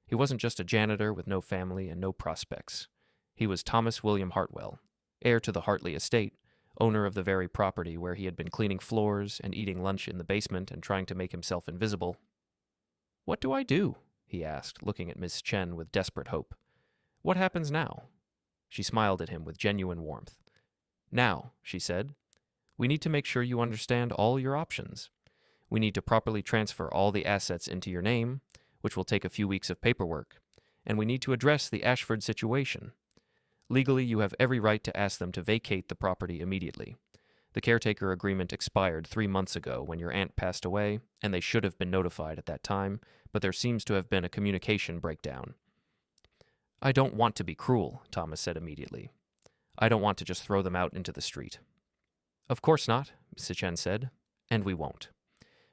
He wasn't just a janitor with no family and no prospects. He was Thomas William Hartwell, heir to the Hartley estate, owner of the very property where he had been cleaning floors and eating lunch in the basement and trying to make himself invisible. What do I do? He asked, looking at Miss Chen with desperate hope. What happens now? She smiled at him with genuine warmth. Now, she said, we need to make sure you understand all your options. We need to properly transfer all the assets into your name, which will take a few weeks of paperwork, and we need to address the Ashford situation. Legally, you have every right to ask them to vacate the property immediately. The caretaker agreement expired 3 months ago when your aunt passed away, and they should have been notified at that time, but there seems to have been a communication breakdown. I don't want to be cruel, Thomas said immediately. I don't want to just throw them out into the street. Of course not, Mrs. Chen said, and we won't.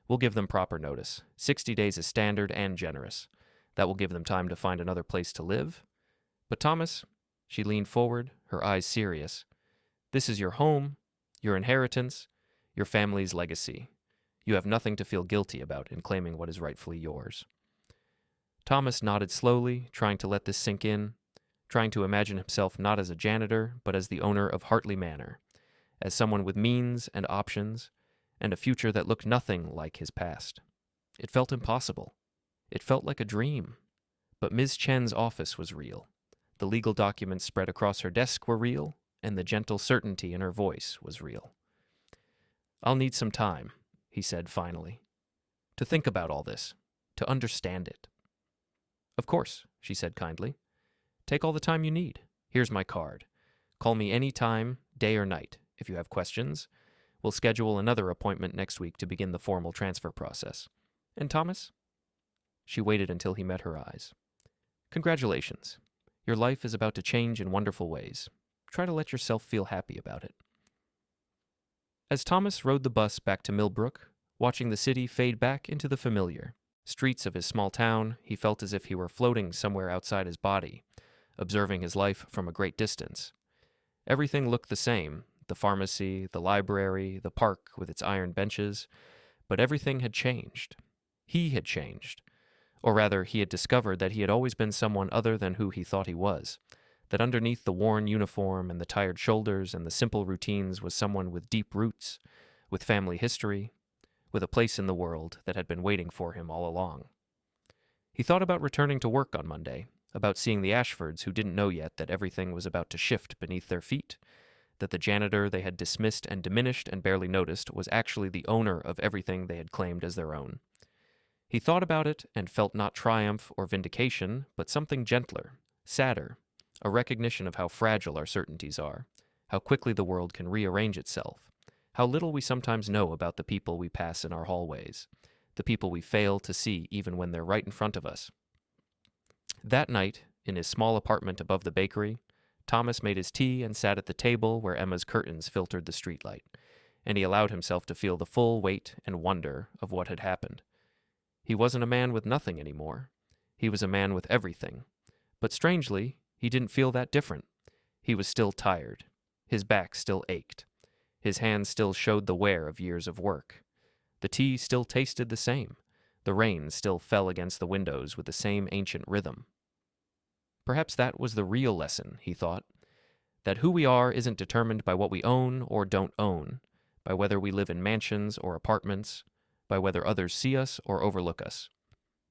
We'll give them proper notice. 60 days is standard and generous. That will give them time to find another place to live. But Thomas, she leaned forward, her eyes serious, this is your home, your inheritance, your family's legacy. You have nothing to feel guilty about in claiming what is rightfully yours. Thomas nodded slowly, trying to let this sink in, trying to imagine himself not as a janitor, but as the owner of Hartley Manor, as someone with means and options, and a future that looked nothing like his past. It felt impossible. It felt like a dream. But Ms. Chen's office was real. The legal documents spread across her desk were real, and the gentle certainty in her voice was real. I'll need some time, he said finally, to think about all this, to understand it. Of course, she said kindly. Take all the time you need. Here's my card. Call me any time, day or night, if you have questions. We'll schedule another appointment next week to begin the formal transfer process. And Thomas? She waited until he met her eyes. Congratulations. Your life is about to change in wonderful ways. Try to let yourself feel happy about it. As Thomas rode the bus back to Millbrook, watching the city fade back into the familiar streets of his small town, he felt as if he were floating somewhere outside his body, observing his life from a great distance. Everything looked the same, the pharmacy, the library, the park with its iron benches, but everything had changed. He had changed. Or rather, he had discovered that he had always been someone other than who he thought he was, that underneath the worn uniform and the tired shoulders and the simple routines was someone with deep roots, with family history, with a place in the world that had been waiting for him all along. He thought about returning to work on Monday, about seeing the Ashfords who didn't know yet that everything was about to shift beneath their feet, that the janitor they had dismissed and diminished and barely noticed was actually the owner of everything they had claimed as their own. He thought about it and felt not triumph or vindication, but something gentler, sadder, a recognition of how fragile our certainties are, how quickly the world can rearrange itself, how little we sometimes know about the people we pass in our hallways, the people we fail to see even when they're right in front of us. That night, in his small apartment above the bakery, Thomas made his tea and sat at the table where Emma's curtains filtered the streetlight, and he allowed himself to feel the full weight and wonder of what had happened. He wasn't a man with nothing anymore. He was a man with everything. But strangely, he didn't feel that different. He was still tired. His back still ached. His hands still showed the wear of years of work. The tea still tasted the same. The rain still fell against the windows with the same ancient rhythm. Perhaps that was the real lesson, he thought, that who we are isn't determined by what we own or don't own, by whether we live in mansions or apartments, by whether others see us or overlook us.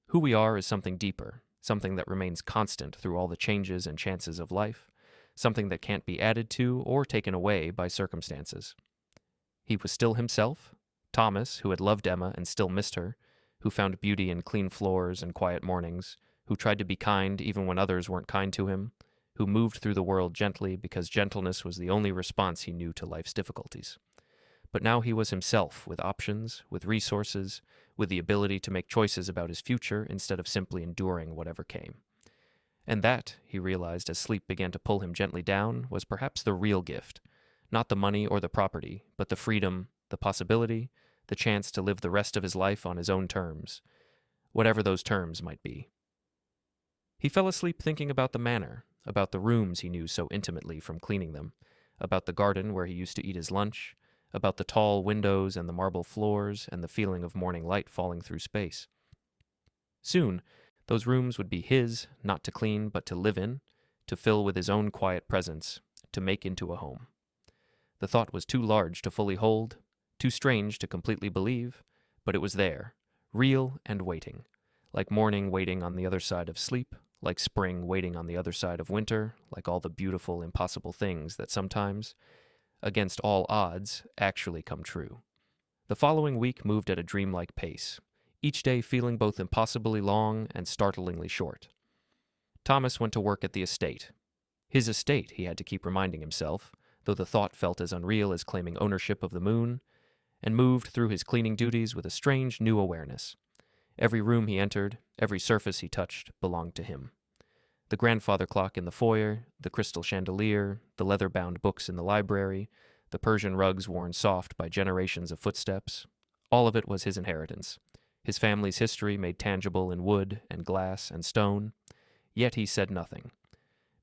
Who we are is something deeper, something that remains constant through all the changes and chances of life, something that can't be added to or taken away by circumstances. He was still himself, Thomas, who had loved Emma and still missed her, who found beauty in clean floors and quiet mornings, who tried to be kind even when others weren't kind to him, who moved through the world gently because gentleness was the only response he knew to life's difficulties. But now he was himself, with options, with resources, with the ability to make choices about his future instead of simply enduring whatever came. And that, he realized as sleep began to pull him gently down, was perhaps the real gift. Not the money or the property, but the freedom, the possibility, the chance to live the rest of his life on his own terms, whatever those terms might be. He fell asleep thinking about the manor, about the rooms he knew so intimately from cleaning them, about the garden where he used to eat his lunch, about the tall windows and the marble floors and the feeling of morning light falling through space. Soon, those rooms would be his, not to clean but to live in, to fill with his own quiet presence, to make into a home. The thought was too large to fully hold, too strange to completely believe, but it was there, real and waiting, like morning waiting on the other side of sleep, like spring waiting on the other side of winter, like all the beautiful, impossible things that sometimes, against all odds, actually come true. The following week moved at a dreamlike pace, each day feeling both impossibly long and startlingly short. Thomas went to work at the estate. His estate, he had to keep reminding himself, though the thought felt as unreal as claiming ownership of the moon, and moved through his cleaning duties with a strange new awareness. Every room he entered, every surface he touched, belonged to him. The grandfather clock in the foyer, the crystal chandelier, the leather-bound books in the library, the Persian rugs worn soft by generations of footsteps, all of it was his inheritance, his family's history made tangible in wood and glass and stone. Yet he said nothing.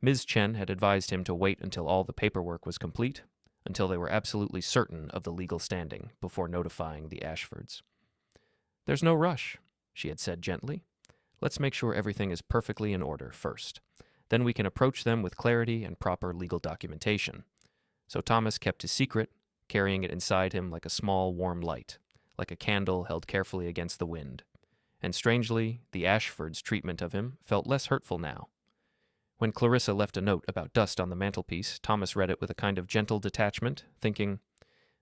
Ms. Chen had advised him to wait until all the paperwork was complete, until they were absolutely certain of the legal standing before notifying the Ashfords. "There's no rush," she had said gently. "Let's make sure everything is perfectly in order first. Then we can approach them with clarity and proper legal documentation." So Thomas kept his secret, carrying it inside him like a small warm light, like a candle held carefully against the wind. And strangely, the Ashfords' treatment of him felt less hurtful now. When Clarissa left a note about dust on the mantelpiece, Thomas read it with a kind of gentle detachment, thinking,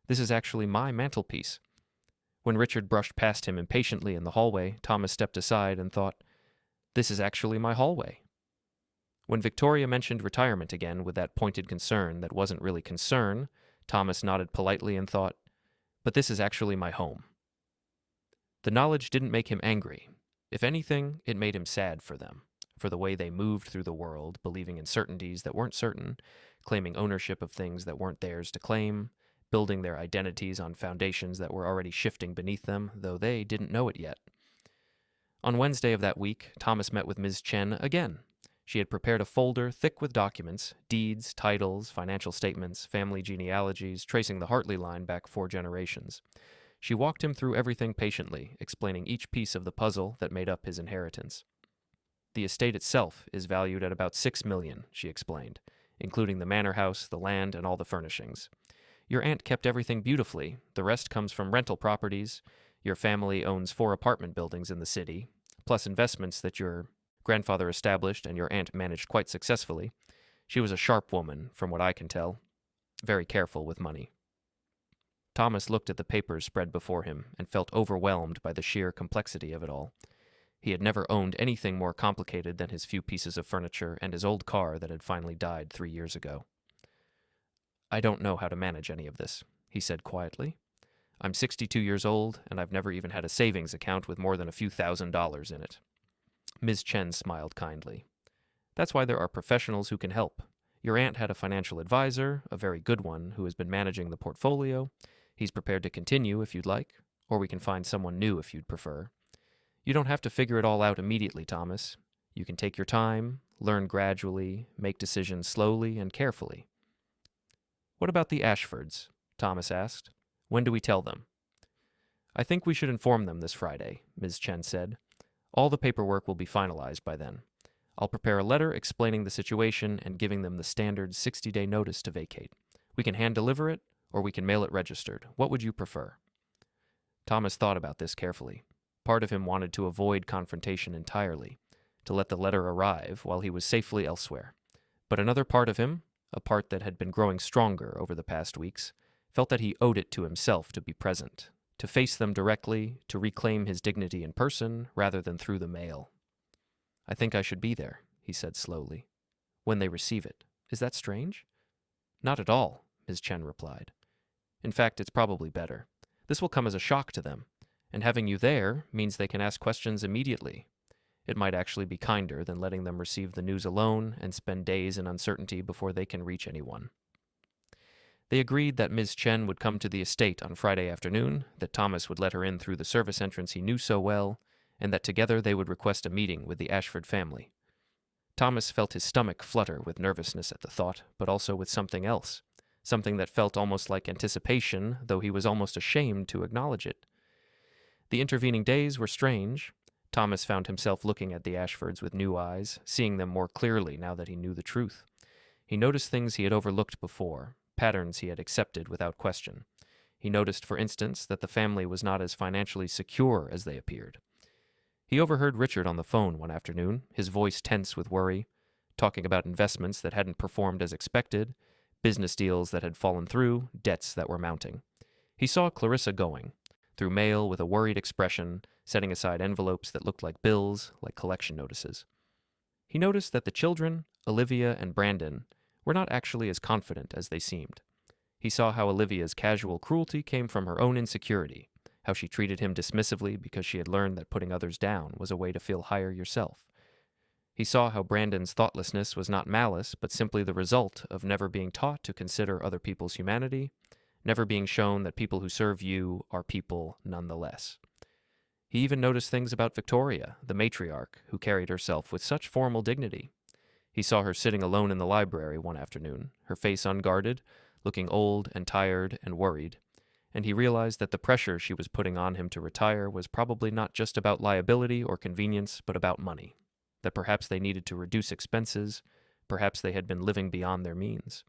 "This is actually my mantelpiece." When Richard brushed past him impatiently in the hallway, Thomas stepped aside and thought, "This is actually my hallway." When Victoria mentioned retirement again with that pointed concern that wasn't really concern, Thomas nodded politely and thought, "But this is actually my home." The knowledge didn't make him angry. If anything, it made him sad for them, for the way they moved through the world, believing in certainties that weren't certain, claiming ownership of things that weren't theirs to claim, building their identities on foundations that were already shifting beneath them, though they didn't know it yet. On Wednesday of that week, Thomas met with Ms. Chen again. She had prepared a folder thick with documents, deeds, titles, financial statements, family genealogies, tracing the Hartley line back 4 generations. She walked him through everything patiently, explaining each piece of the puzzle that made up his inheritance. "The estate itself is valued at about $6 million, she explained, including the manor house, the land, and all the furnishings. Your aunt kept everything beautifully. The rest comes from rental properties. Your family owns 4 apartment buildings in the city, plus investments that your grandfather established and your aunt managed quite successfully. She was a sharp woman, from what I can tell, very careful with money." Thomas looked at the papers spread before him and felt overwhelmed by the sheer complexity of it all. He had never owned anything more complicated than his few pieces of furniture and his old car that had finally died 3 years ago. "I don't know how to manage any of this," he said quietly. "I'm 62 years old, and I've never even had a savings account with more than a few $1,000s in it." Ms. Chen smiled kindly. "That's why there are professionals who can help. Your aunt had a financial advisor, a very good one, who has been managing the portfolio. He's prepared to continue if you'd like, or we can find someone new if you'd prefer. You don't have to figure it all out immediately, Thomas. You can take your time, learn gradually, make decisions slowly and carefully." "What about the Ashfords?" Thomas asked. "When do we tell them?" "I think we should inform them this Friday," Ms. Chen said. "All the paperwork will be finalized by then. I'll prepare a letter explaining the situation and giving them the standard 60-day notice to vacate. We can hand-deliver it, or we can mail it registered. What would you prefer?" Thomas thought about this carefully. Part of him wanted to avoid confrontation entirely, to let the letter arrive while he was safely elsewhere. But another part of him, a part that had been growing stronger over the past weeks, felt that he owed it to himself to be present, to face them directly, to reclaim his dignity in person rather than through the mail. "I think I should be there," he said slowly. "When they receive it. Is that strange?" "Not at all," Ms. Chen replied. "In fact, it's probably better. This will come as a shock to them, and having you there means they can ask questions immediately. It might actually be kinder than letting them receive the news alone and spend days in uncertainty before they can reach anyone." They agreed that Ms. Chen would come to the estate on Friday afternoon, that Thomas would let her in through the service entrance he knew so well, and that together they would request a meeting with the Ashford family. Thomas felt his stomach flutter with nervousness at the thought, but also with something else, something that felt almost like anticipation, though he was almost ashamed to acknowledge it. The intervening days were strange. Thomas found himself looking at the Ashfords with new eyes, seeing them more clearly now that he knew the truth. He noticed things he had overlooked before, patterns he had accepted without question. He noticed, for instance, that the family was not as financially secure as they appeared. He overheard Richard on the phone one afternoon, his voice tense with worry, talking about investments that hadn't performed as expected, business deals that had fallen through, debts that were mounting. He saw Clarissa going, through mail with a worried expression, setting aside envelopes that looked like bills, like collection notices. He noticed that the children, Olivia and Brandon, were not actually as confident as they seemed. He saw how Olivia's casual cruelty came from her own insecurity, how she treated him dismissively because she had learned that putting others down was a way to feel higher yourself. He saw how Brandon's thoughtlessness was not malice, but simply the result of never being taught to consider other people's humanity, never being shown that people who serve you are people nonetheless. He even noticed things about Victoria, the matriarch, who carried herself with such formal dignity. He saw her sitting alone in the library one afternoon, her face unguarded, looking old and tired and worried, and he realized that the pressure she was putting on him to retire was probably not just about liability or convenience, but about money, that perhaps they needed to reduce expenses, perhaps they had been living beyond their means,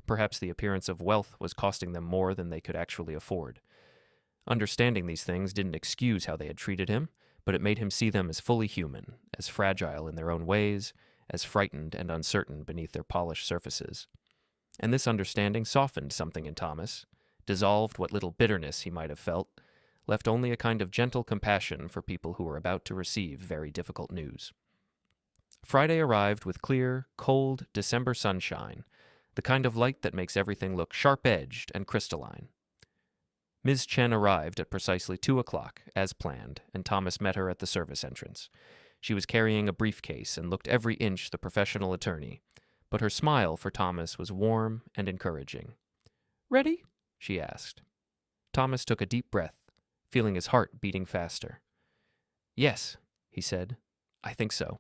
perhaps the appearance of wealth was costing them more than they could actually afford. Understanding these things didn't excuse how they had treated him, but it made him see them as fully human, as fragile in their own ways, as frightened and uncertain beneath their polished surfaces. And this understanding softened something in Thomas, dissolved what little bitterness he might have felt, left only a kind of gentle compassion for people who were about to receive very difficult news. Friday arrived with clear, cold December sunshine, the kind of light that makes everything look sharp-edged and crystalline. Ms. Chen arrived at precisely 2 o'clock, as planned, and Thomas met her at the service entrance. She was carrying a briefcase and looked every inch the professional attorney, but her smile for Thomas was warm and encouraging. "Ready?" she asked. Thomas took a deep breath, feeling his heart beating faster. "Yes," he said. "I think so."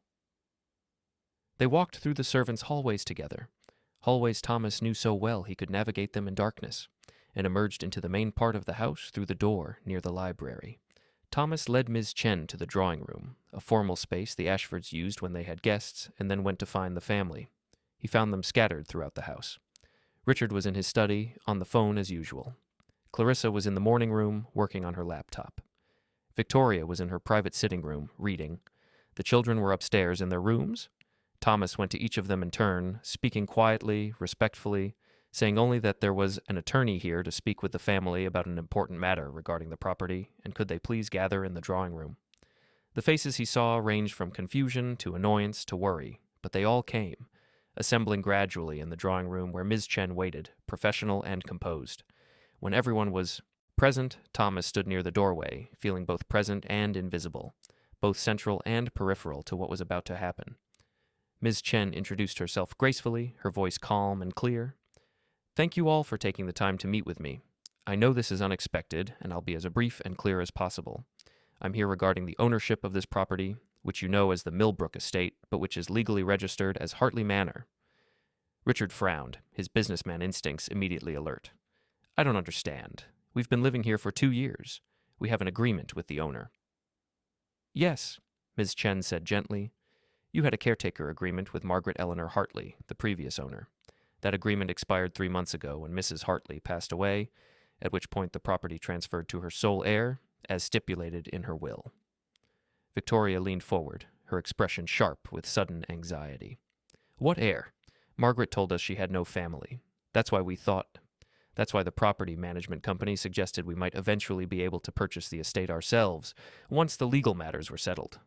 They walked through the servants' hallways together, hallways Thomas knew so well he could navigate them in darkness, and emerged into the main part of the house through the door near the library. Thomas led Ms. Chen to the drawing room, a formal space the Ashfords used when they had guests, and then went to find the family. He found them scattered throughout the house. Richard was in his study, on the phone as usual. Clarissa was in the morning room, working on her laptop. Victoria was in her private sitting room, reading. The children were upstairs in their rooms. Thomas went to each of them in turn, speaking quietly, respectfully, saying only that there was an attorney here to speak with the family about an important matter regarding the property, and could they please gather in the drawing room. The faces he saw ranged from confusion to annoyance to worry, but they all came, assembling gradually in the drawing room where Ms. Chen waited, professional and composed. When everyone was present, Thomas stood near the doorway, feeling both present and invisible, both central and peripheral to what was about to happen. Ms. Chen introduced herself gracefully, her voice calm and clear. "Thank you all for taking the time to meet with me. I know this is unexpected, and I'll be as brief and clear as possible. I'm here regarding the ownership of this property, which you know as the Millbrook estate, but which is legally registered as Hartley Manor." Richard frowned, his businessman instincts immediately alert. "I don't understand. We've been living here for 2 years. We have an agreement with the owner." "Yes," Ms. Chen said gently. "You had a caretaker agreement with Margaret Eleanor Hartley, the previous owner. That agreement expired 3 months ago when Mrs. Hartley passed away, at which point the property transferred to her sole heir, as stipulated in her will." Victoria leaned forward, her expression sharp with sudden anxiety. "What heir? Margaret told us she had no family. That's why the property management company suggested we might eventually be able to purchase the estate ourselves once the legal matters were settled."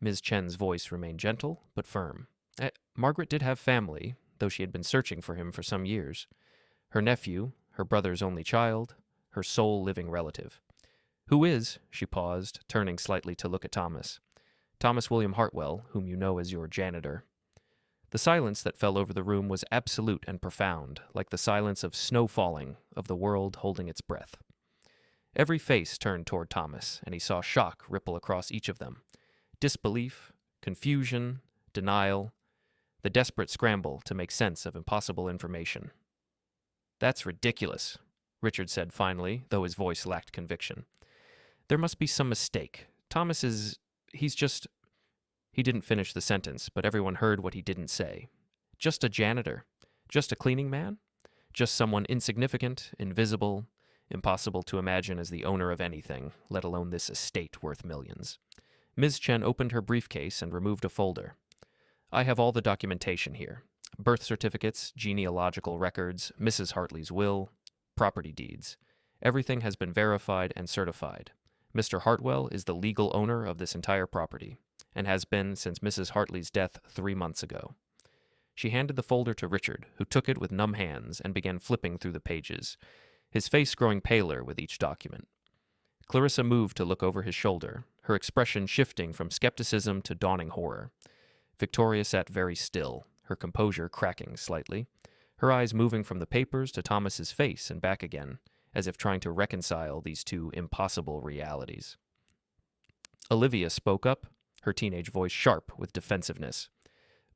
Ms. Chen's voice remained gentle but firm. Margaret did have family, though she had been searching for him for some years. Her nephew, her brother's only child, her sole living relative. "Who is," she paused, turning slightly to look at Thomas. "Thomas William Hartwell, whom you know as your janitor." The silence that fell over the room was absolute and profound, like the silence of snow falling, of the world holding its breath. Every face turned toward Thomas, and he saw shock ripple across each of them. Disbelief, confusion, denial, the desperate scramble to make sense of impossible information. "That's ridiculous," Richard said finally, though his voice lacked conviction. "There must be some mistake. He's just—" He didn't finish the sentence, but everyone heard what he didn't say. Just a janitor? Just a cleaning man? Just someone insignificant, invisible, impossible to imagine as the owner of anything, let alone this estate worth millions. Ms. Chen opened her briefcase and removed a folder. "I have all the documentation here. Birth certificates, genealogical records, Mrs. Hartley's will, property deeds. Everything has been verified and certified. Mr. Hartwell is the legal owner of this entire property, and has been since Mrs. Hartley's death 3 months ago." She handed the folder to Richard, who took it with numb hands and began flipping through the pages, his face growing paler with each document. Clarissa moved to look over his shoulder, her expression shifting from skepticism to dawning horror. Victoria sat very still, her composure cracking slightly, her eyes moving from the papers to Thomas's face and back again, as if trying to reconcile these two impossible realities. Olivia spoke up, her teenage voice sharp with defensiveness.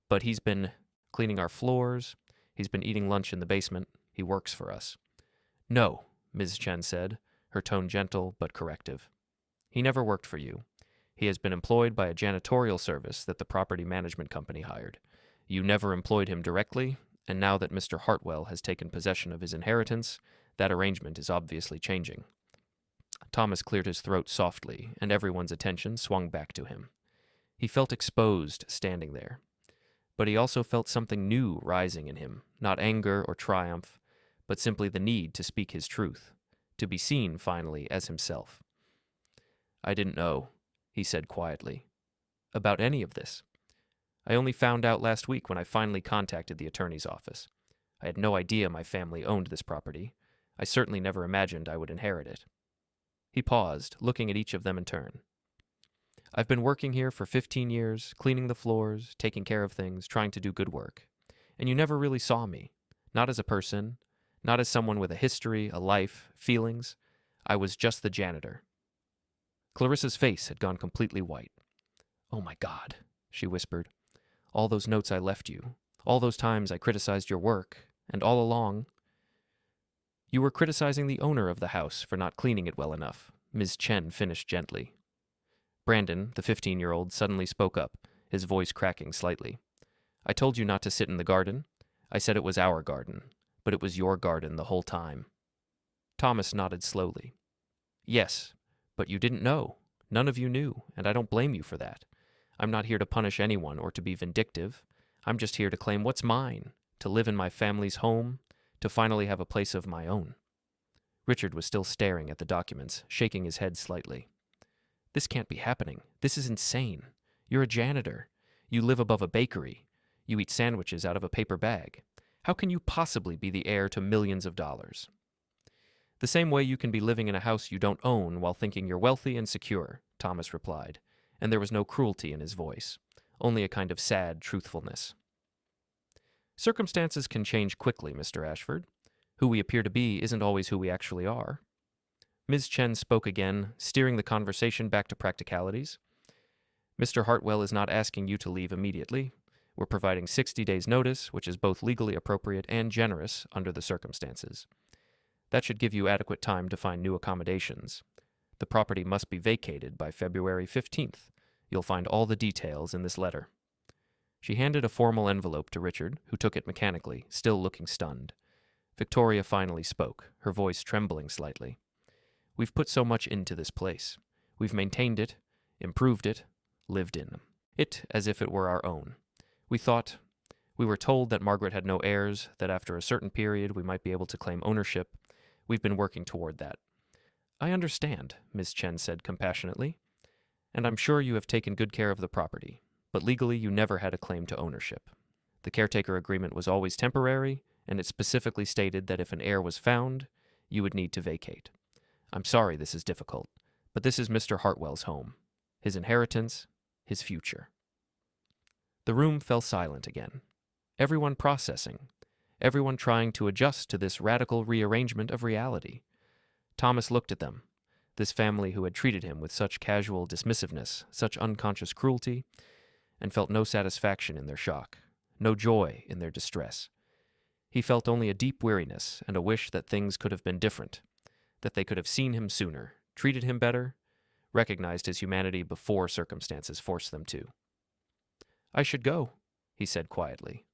"But he's been cleaning our floors. He's been eating lunch in the basement. He works for us." "No," Ms. Chen said, her tone gentle but corrective. "He never worked for you. He has been employed by a janitorial service that the property management company hired. You never employed him directly, and now that Mr. Hartwell has taken possession of his inheritance, that arrangement is obviously changing." Thomas cleared his throat softly, and everyone's attention swung back to him. He felt exposed standing there. But he also felt something new rising in him, not anger or triumph, but simply the need to speak his truth, to be seen finally as himself. "I didn't know," he said quietly, "about any of this. I only found out last week when I finally contacted the attorney's office. I had no idea my family owned this property. I certainly never imagined I would inherit it." He paused, looking at each of them in turn. "I've been working here for 15 years, cleaning the floors, taking care of things, trying to do good work. And you never really saw me. Not as a person, not as someone with a history, a life, feelings. I was just the janitor." Clarissa's face had gone completely white. "Oh my God," she whispered. "All those notes I left you, all those times I criticized your work, and all along—" "You were criticizing the owner of the house for not cleaning it well enough," Ms. Chen finished gently. Brandon, the 15-year-old, suddenly spoke up, his voice cracking slightly. "I told you not to sit in the garden. I said it was our garden, but it was your garden the whole time." Thomas nodded slowly. "Yes, but you didn't know. None of you knew, and I don't blame you for that. I'm not here to punish anyone or to be vindictive. I'm just here to claim what's mine, to live in my family's home, to finally have a place of my own." Richard was still staring at the documents, shaking his head slightly. This can't be happening. This is insane. You're a janitor. You live above a bakery. You eat sandwiches out of a paper bag. How can you possibly be the heir to millions of dollars? The same way you can be living in a house you don't own while thinking you're wealthy and secure, Thomas replied, and there was no cruelty in his voice, only a kind of sad truthfulness. Circumstances can change quickly, Mr. Ashford. Who we appear to be isn't always who we actually are. Ms. Chen spoke again, steering the conversation back to practicalities. Mr. Hartwell is not asking you to leave immediately. We're providing 60 days' notice, which is both legally appropriate and generous under the circumstances. That should give you adequate time to find new accommodations. The property must be vacated by February 15th. You'll find all the details in this letter. She handed a formal envelope to Richard, who took it mechanically, still looking stunned. Victoria finally spoke, her voice trembling slightly. We've put so much into this place. We've maintained it, improved it, lived in it as if it were our own. We were told that Margaret had no heirs, that after a certain period we might be able to claim ownership. We've been working toward that. I understand, Ms. Chen said compassionately, and I'm sure you have taken good care of the property, but legally you never had a claim to ownership. The caretaker agreement was always temporary, and it specifically stated that if an heir was found, you would need to vacate. I'm sorry this is difficult, but this is Mr. Hartwell's home, his inheritance, his future. The room fell silent again. Everyone processing, everyone trying to adjust to this radical rearrangement of reality. Thomas looked at them, this family who had treated him with such casual dismissiveness, such unconscious cruelty, and felt no satisfaction in their shock, no joy in their distress. He felt only a deep weariness and a wish that things could have been different, that they could have seen him sooner, treated him better, recognized his humanity before circumstances forced them to. I should go, he said quietly.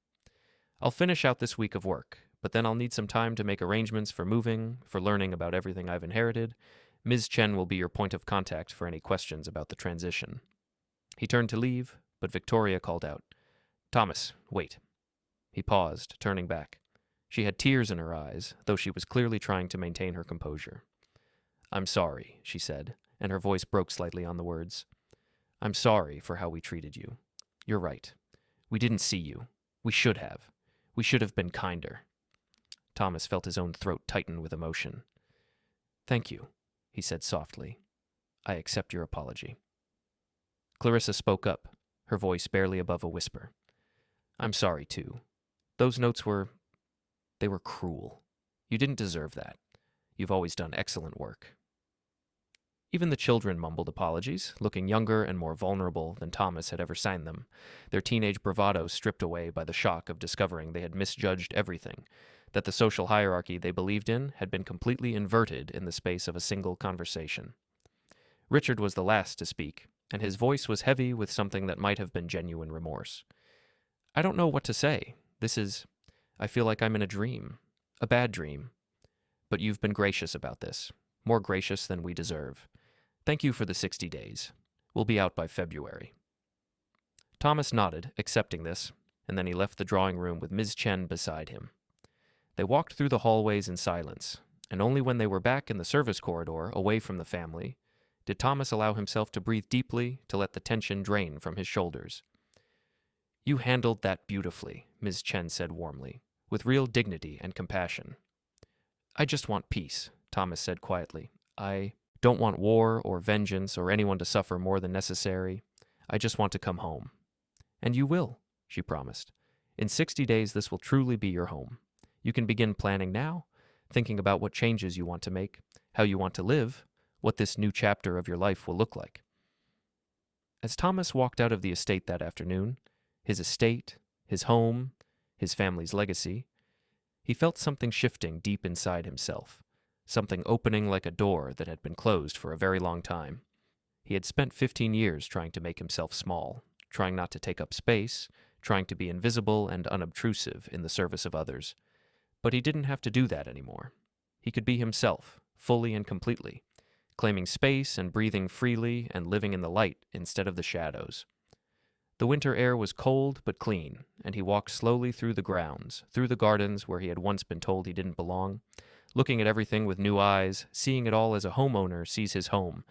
I'll finish out this week of work, but then I'll need some time to make arrangements for moving, for learning about everything I've inherited. Ms. Chen will be your point of contact for any questions about the transition. He turned to leave, but Victoria called out, Thomas, wait. He paused, turning back. She had tears in her eyes, though she was clearly trying to maintain her composure. I'm sorry, she said, and her voice broke slightly on the words. I'm sorry for how we treated you. You're right. We didn't see you. We should have. We should have been kinder. Thomas felt his own throat tighten with emotion. Thank you, he said softly. I accept your apology. Clarissa spoke up, her voice barely above a whisper. I'm sorry, too. Those notes they were cruel. You didn't deserve that. You've always done excellent work. Even the children mumbled apologies, looking younger and more vulnerable than Thomas had ever signed them, their teenage bravado stripped away by the shock of discovering they had misjudged everything, that the social hierarchy they believed in had been completely inverted in the space of a single conversation. Richard was the last to speak, and his voice was heavy with something that might have been genuine remorse. I don't know what to say. I feel like I'm in a dream, a bad dream. But you've been gracious about this, more gracious than we deserve. Thank you for the 60 days. We'll be out by February. Thomas nodded, accepting this, and then he left the drawing room with Ms. Chen beside him. They walked through the hallways in silence, and only when they were back in the service corridor, away from the family, did Thomas allow himself to breathe deeply to let the tension drain from his shoulders. You handled that beautifully, Ms. Chen said warmly, with real dignity and compassion. I just want peace, Thomas said quietly. I don't want war or vengeance or anyone to suffer more than necessary. I just want to come home. And you will, she promised. In 60 days, this will truly be your home. You can begin planning now, thinking about what changes you want to make, how you want to live, what this new chapter of your life will look like. As Thomas walked out of the estate that afternoon, his estate, his home, his family's legacy, he felt something shifting deep inside himself, something opening like a door that had been closed for a very long time. He had spent 15 years trying to make himself small, trying not to take up space, trying to be invisible and unobtrusive in the service of others. But he didn't have to do that anymore. He could be himself, fully and completely, claiming space and breathing freely and living in the light instead of the shadows. The winter air was cold but clean, and he walked slowly through the grounds, through the gardens where he had once been told he didn't belong, looking at everything with new eyes, seeing it all as a homeowner sees his home,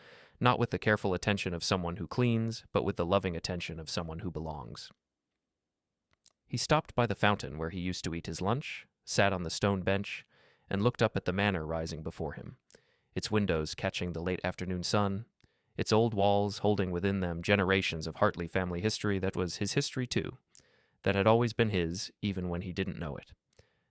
not with the careful attention of someone who cleans, but with the loving attention of someone who belongs. He stopped by the fountain where he used to eat his lunch, sat on the stone bench, and looked up at the manor rising before him, its windows catching the late afternoon sun, its old walls holding within them generations of Hartley family history that was his history too, that had always been his even when he didn't know it.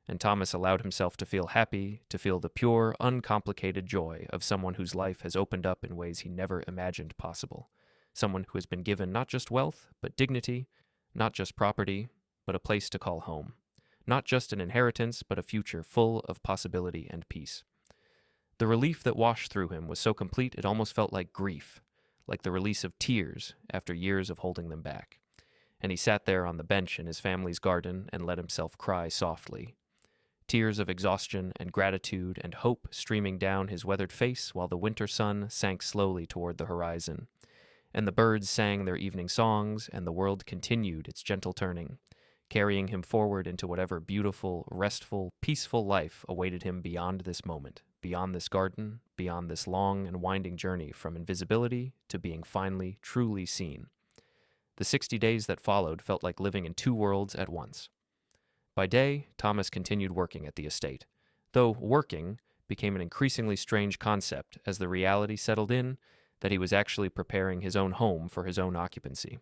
And Thomas allowed himself to feel happy, to feel the pure, uncomplicated joy of someone whose life has opened up in ways he never imagined possible, someone who has been given not just wealth, but dignity, not just property, but a place to call home, not just an inheritance, but a future full of possibility and peace. The relief that washed through him was so complete it almost felt like grief, like the release of tears after years of holding them back. And he sat there on the bench in his family's garden and let himself cry softly, tears of exhaustion and gratitude and hope streaming down his weathered face while the winter sun sank slowly toward the horizon, and the birds sang their evening songs, and the world continued its gentle turning, carrying him forward into whatever beautiful, restful, peaceful life awaited him beyond this moment, beyond this garden, beyond this long and winding journey from invisibility to being finally, truly seen. The 60 days that followed felt like living in two worlds at once. By day, Thomas continued working at the estate, though working became an increasingly strange concept as the reality settled in that he was actually preparing his own home for his own occupancy.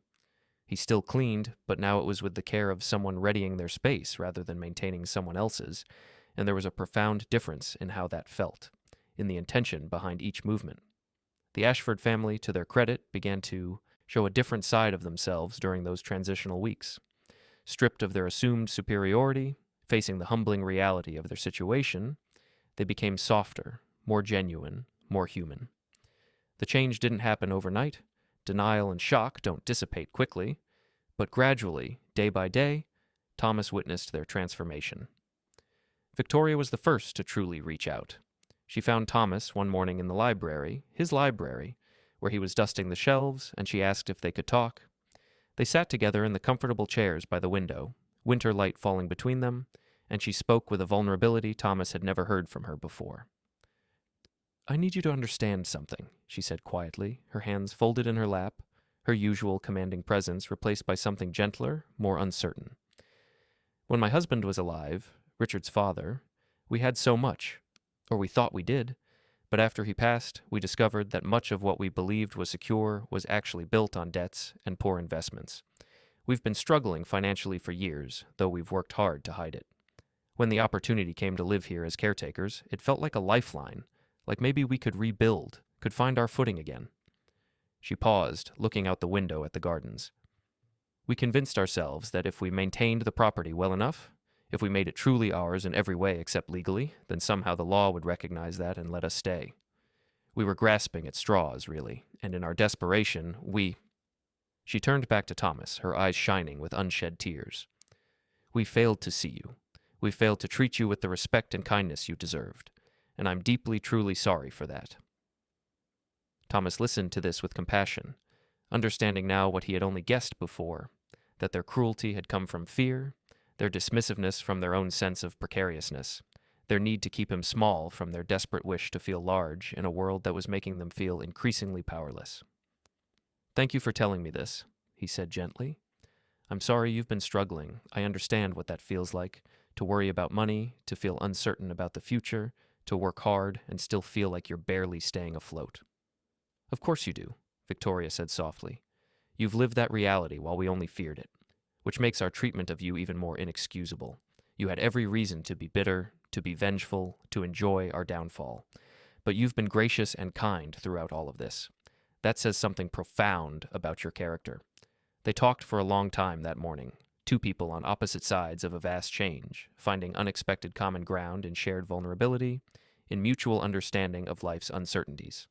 He still cleaned, but now it was with the care of someone readying their space rather than maintaining someone else's, and there was a profound difference in how that felt, in the intention behind each movement. The Ashford family, to their credit, began to show a different side of themselves during those transitional weeks. Stripped of their assumed superiority, facing the humbling reality of their situation, they became softer, more genuine, more human. The change didn't happen overnight. Denial and shock don't dissipate quickly, but gradually, day by day, Thomas witnessed their transformation. Victoria was the first to truly reach out. She found Thomas one morning in the library, his library, where he was dusting the shelves, and she asked if they could talk. They sat together in the comfortable chairs by the window, winter light falling between them, and she spoke with a vulnerability Thomas had never heard from her before. "I need you to understand something," she said quietly, her hands folded in her lap, her usual commanding presence replaced by something gentler, more uncertain. "When my husband was alive, Richard's father, we had so much, or we thought we did, but after he passed, we discovered that much of what we believed was secure was actually built on debts and poor investments. We've been struggling financially for years, though we've worked hard to hide it. When the opportunity came to live here as caretakers, it felt like a lifeline, like maybe we could rebuild, could find our footing again." She paused, looking out the window at the gardens. "We convinced ourselves that if we maintained the property well enough, if we made it truly ours in every way except legally, then somehow the law would recognize that and let us stay. We were grasping at straws, really, and in our desperation, we—" She turned back to Thomas, her eyes shining with unshed tears. "We failed to see you. We failed to treat you with the respect and kindness you deserved, and I'm deeply, truly sorry for that." Thomas listened to this with compassion, understanding now what he had only guessed before, that their cruelty had come from fear, their dismissiveness from their own sense of precariousness, their need to keep him small from their desperate wish to feel large in a world that was making them feel increasingly powerless. "Thank you for telling me this," he said gently. "I'm sorry you've been struggling. I understand what that feels like, to worry about money, to feel uncertain about the future, to work hard and still feel like you're barely staying afloat." "Of course you do," Victoria said softly. "You've lived that reality while we only feared it, which makes our treatment of you even more inexcusable. You had every reason to be bitter, to be vengeful, to enjoy our downfall. But you've been gracious and kind throughout all of this. That says something profound about your character." They talked for a long time that morning, two people on opposite sides of a vast change, finding unexpected common ground in shared vulnerability, in mutual understanding of life's uncertainties.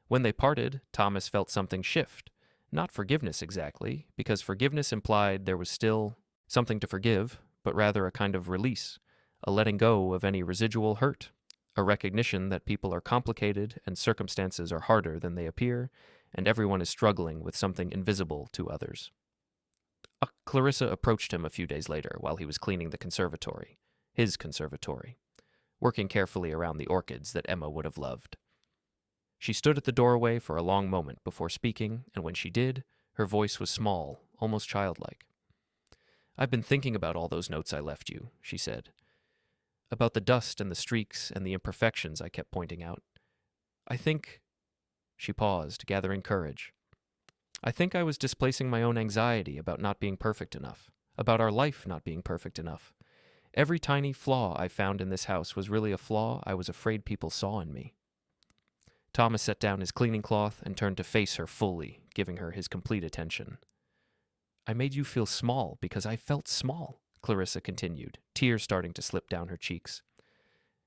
When they parted, Thomas felt something shift. Not forgiveness exactly, because forgiveness implied there was still something to forgive, but rather a kind of release, a letting go of any residual hurt, a recognition that people are complicated and circumstances are harder than they appear, and everyone is struggling with something invisible to others. Clarissa approached him a few days later while he was cleaning the conservatory, his conservatory, working carefully around the orchids that Emma would have loved. She stood at the doorway for a long moment before speaking, and when she did, her voice was small, almost childlike. "I've been thinking about all those notes I left you," she said. "About the dust and the streaks and the imperfections I kept pointing out. I think—" She paused, gathering courage. "I think I was displacing my own anxiety about not being perfect enough, about our life not being perfect enough. Every tiny flaw I found in this house was really a flaw I was afraid people saw in me." Thomas set down his cleaning cloth and turned to face her fully, giving her his complete attention. "I made you feel small because I felt small," Clarissa continued, tears starting to slip down her cheeks.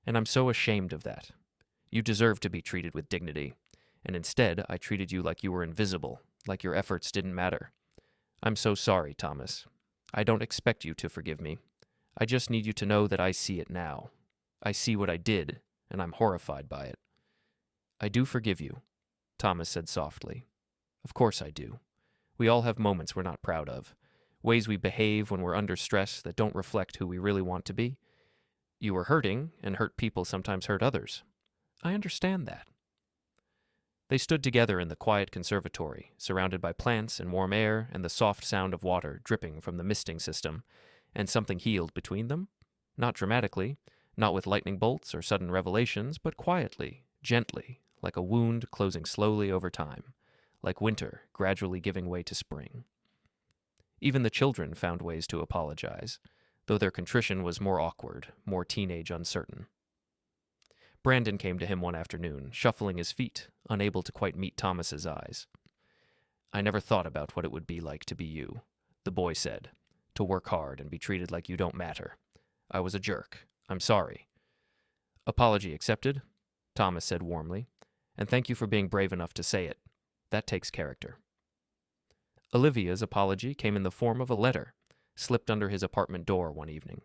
"And I'm so ashamed of that. You deserve to be treated with dignity, and instead I treated you like you were invisible, like your efforts didn't matter. I'm so sorry, Thomas. I don't expect you to forgive me. I just need you to know that I see it now. I see what I did, and I'm horrified by it." "I do forgive you," Thomas said softly. "Of course I do. We all have moments we're not proud of, ways we behave when we're under stress that don't reflect who we really want to be. You were hurting, and hurt people sometimes hurt others. I understand that." They stood together in the quiet conservatory, surrounded by plants and warm air and the soft sound of water dripping from the misting system, and something healed between them. Not dramatically, not with lightning bolts or sudden revelations, but quietly, gently, like a wound closing slowly over time, like winter gradually giving way to spring. Even the children found ways to apologize, though their contrition was more awkward, more teenage uncertain. Brandon came to him one afternoon, shuffling his feet, unable to quite meet Thomas's eyes. "I never thought about what it would be like to be you," the boy said, "to work hard and be treated like you don't matter. I was a jerk. I'm sorry." "Apology accepted," Thomas said warmly, "and thank you for being brave enough to say it. That takes character." Olivia's apology came in the form of a letter, slipped under his apartment door one evening.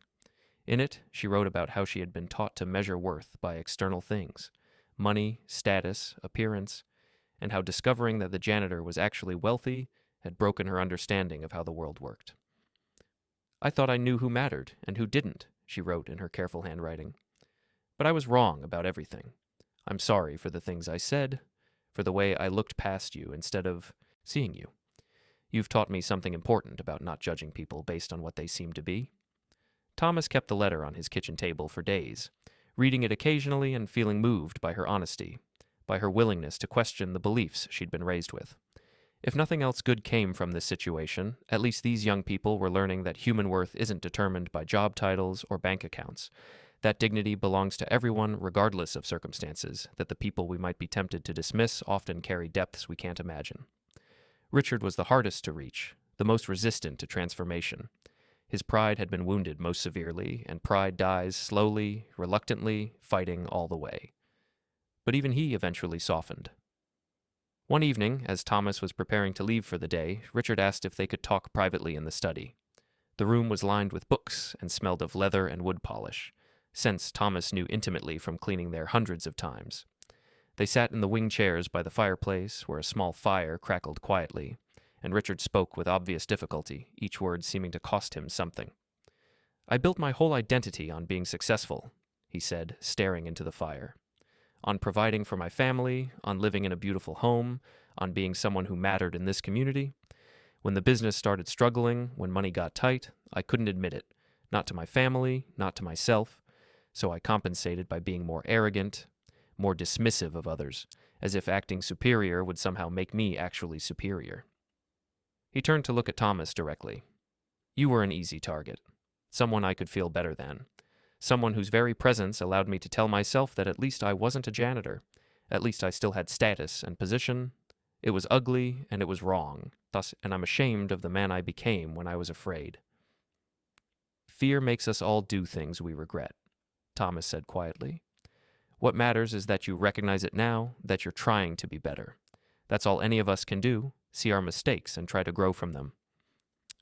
In it, she wrote about how she had been taught to measure worth by external things, money, status, appearance, and how discovering that the janitor was actually wealthy had broken her understanding of how the world worked. "I thought I knew who mattered and who didn't," she wrote in her careful handwriting. "But I was wrong about everything. I'm sorry for the things I said, for the way I looked past you instead of seeing you. You've taught me something important about not judging people based on what they seem to be." Thomas kept the letter on his kitchen table for days, reading it occasionally and feeling moved by her honesty, by her willingness to question the beliefs she'd been raised with. If nothing else good came from this situation, at least these young people were learning that human worth isn't determined by job titles or bank accounts, that dignity belongs to everyone regardless of circumstances, that the people we might be tempted to dismiss often carry depths we can't imagine. Richard was the hardest to reach, the most resistant to transformation. His pride had been wounded most severely, and pride dies slowly, reluctantly, fighting all the way. But even he eventually softened. One evening, as Thomas was preparing to leave for the day, Richard asked if they could talk privately in the study. The room was lined with books and smelled of leather and wood polish, scents Thomas knew intimately from cleaning there hundreds of times. They sat in the wing chairs by the fireplace, where a small fire crackled quietly, and Richard spoke with obvious difficulty, each word seeming to cost him something. "I built my whole identity on being successful," he said, staring into the fire. "On providing for my family, on living in a beautiful home, on being someone who mattered in this community. When the business started struggling, when money got tight, I couldn't admit it, not to my family, not to myself, so I compensated by being more arrogant, more dismissive of others, as if acting superior would somehow make me actually superior." He turned to look at Thomas directly. "You were an easy target, someone I could feel better than, someone whose very presence allowed me to tell myself that at least I wasn't a janitor, at least I still had status and position. It was ugly and it was wrong, and I'm ashamed of the man I became when I was afraid." "Fear makes us all do things we regret," Thomas said quietly. "What matters is that you recognize it now, that you're trying to be better. That's all any of us can do, see our mistakes and try to grow from them."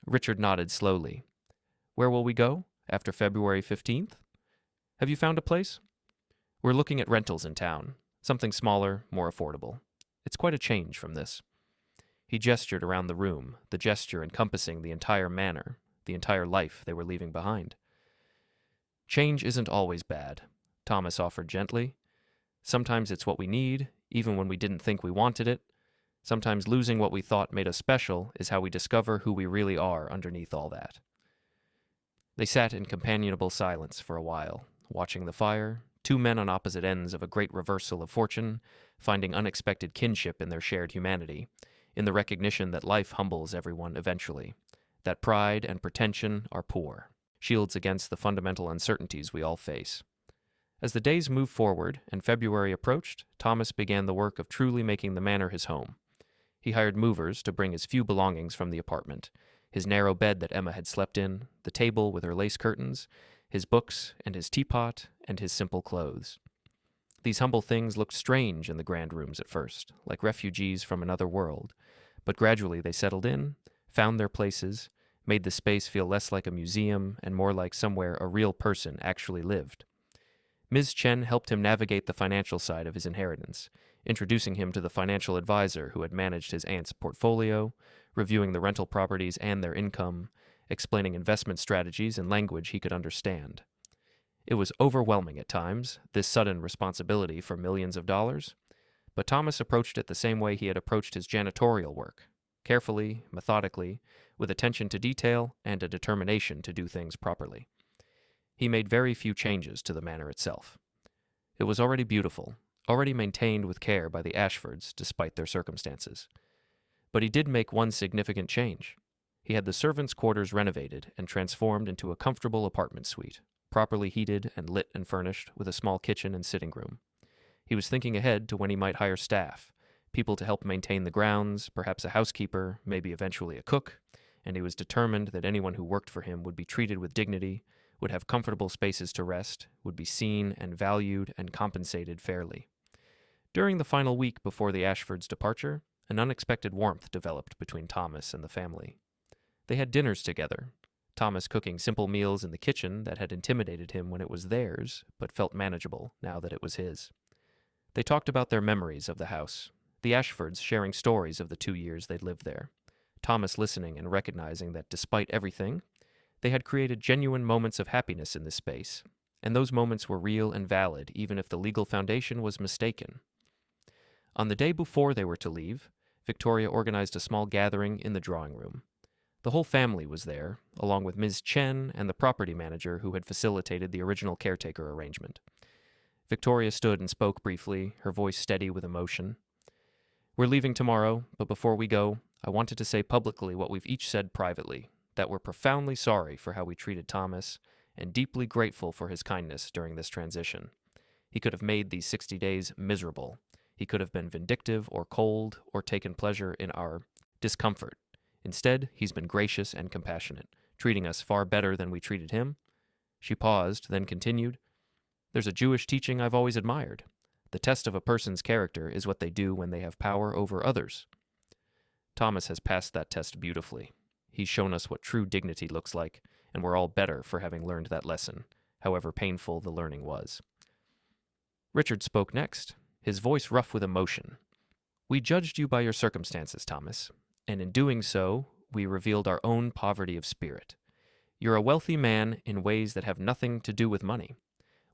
Richard nodded slowly. "Where will we go? After February 15th? Have you found a place?" "We're looking at rentals in town. Something smaller, more affordable. It's quite a change from this." He gestured around the room, the gesture encompassing the entire manor, the entire life they were leaving behind. "Change isn't always bad," Thomas offered gently. "Sometimes it's what we need, even when we didn't think we wanted it. Sometimes losing what we thought made us special is how we discover who we really are underneath all that. They sat in companionable silence for a while, watching the fire, two men on opposite ends of a great reversal of fortune, finding unexpected kinship in their shared humanity, in the recognition that life humbles everyone eventually, that pride and pretension are poor, shields against the fundamental uncertainties we all face. As the days moved forward and February approached, Thomas began the work of truly making the manor his home. He hired movers to bring his few belongings from the apartment, his narrow bed that Emma had slept in, the table with her lace curtains, his books and his teapot, and his simple clothes. These humble things looked strange in the grand rooms at first, like refugees from another world, but gradually they settled in, found their places, made the space feel less like a museum and more like somewhere a real person actually lived. Ms. Chen helped him navigate the financial side of his inheritance, introducing him to the financial advisor who had managed his aunt's portfolio, reviewing the rental properties and their income, explaining investment strategies in language he could understand. It was overwhelming at times, this sudden responsibility for millions of dollars, but Thomas approached it the same way he had approached his janitorial work, carefully, methodically, with attention to detail and a determination to do things properly. He made very few changes to the manor itself. It was already beautiful, already maintained with care by the Ashfords despite their circumstances. But he did make one significant change. He had the servants' quarters renovated and transformed into a comfortable apartment suite, properly heated and lit and furnished with a small kitchen and sitting room. He was thinking ahead to when he might hire staff, people to help maintain the grounds, perhaps a housekeeper, maybe eventually a cook, and he was determined that anyone who worked for him would be treated with dignity, would have comfortable spaces to rest, would be seen and valued and compensated fairly. During the final week before the Ashfords' departure, an unexpected warmth developed between Thomas and the family. They had dinners together, Thomas cooking simple meals in the kitchen that had intimidated him when it was theirs, but felt manageable now that it was his. They talked about their memories of the house, the Ashfords sharing stories of the 2 years they'd lived there, Thomas listening and recognizing that despite everything, they had created genuine moments of happiness in this space, and those moments were real and valid even if the legal foundation was mistaken. On the day before they were to leave, Victoria organized a small gathering in the drawing room. The whole family was there, along with Ms. Chen and the property manager who had facilitated the original caretaker arrangement. Victoria stood and spoke briefly, her voice steady with emotion. "We're leaving tomorrow, but before we go, I wanted to say publicly what we've each said privately, that we're profoundly sorry for how we treated Thomas and deeply grateful for his kindness during this transition. He could have made these 60 days miserable. He could have been vindictive or cold or taken pleasure in our discomfort. Instead, he's been gracious and compassionate, treating us far better than we treated him." She paused, then continued, "There's a Jewish teaching I've always admired. The test of a person's character is what they do when they have power over others. Thomas has passed that test beautifully. He's shown us what true dignity looks like, and we're all better for having learned that lesson, however painful the learning was." Richard spoke next, his voice rough with emotion. "We judged you by your circumstances, Thomas, and in doing so, we revealed our own poverty of spirit. You're a wealthy man in ways that have nothing to do with money.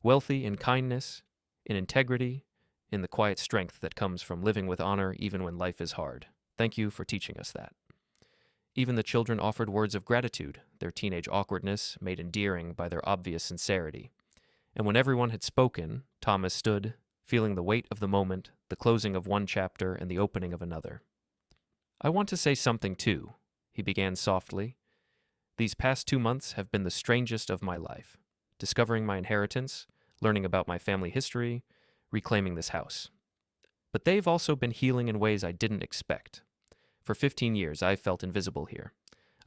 Wealthy in kindness, in integrity, in the quiet strength that comes from living with honor even when life is hard. Thank you for teaching us that." Even the children offered words of gratitude, their teenage awkwardness made endearing by their obvious sincerity. And when everyone had spoken, Thomas stood, feeling the weight of the moment, the closing of one chapter and the opening of another. "I want to say something, too," he began softly. "These past 2 months have been the strangest of my life. Discovering my inheritance, learning about my family history, reclaiming this house. But they've also been healing in ways I didn't expect. For 15 years, I felt invisible here.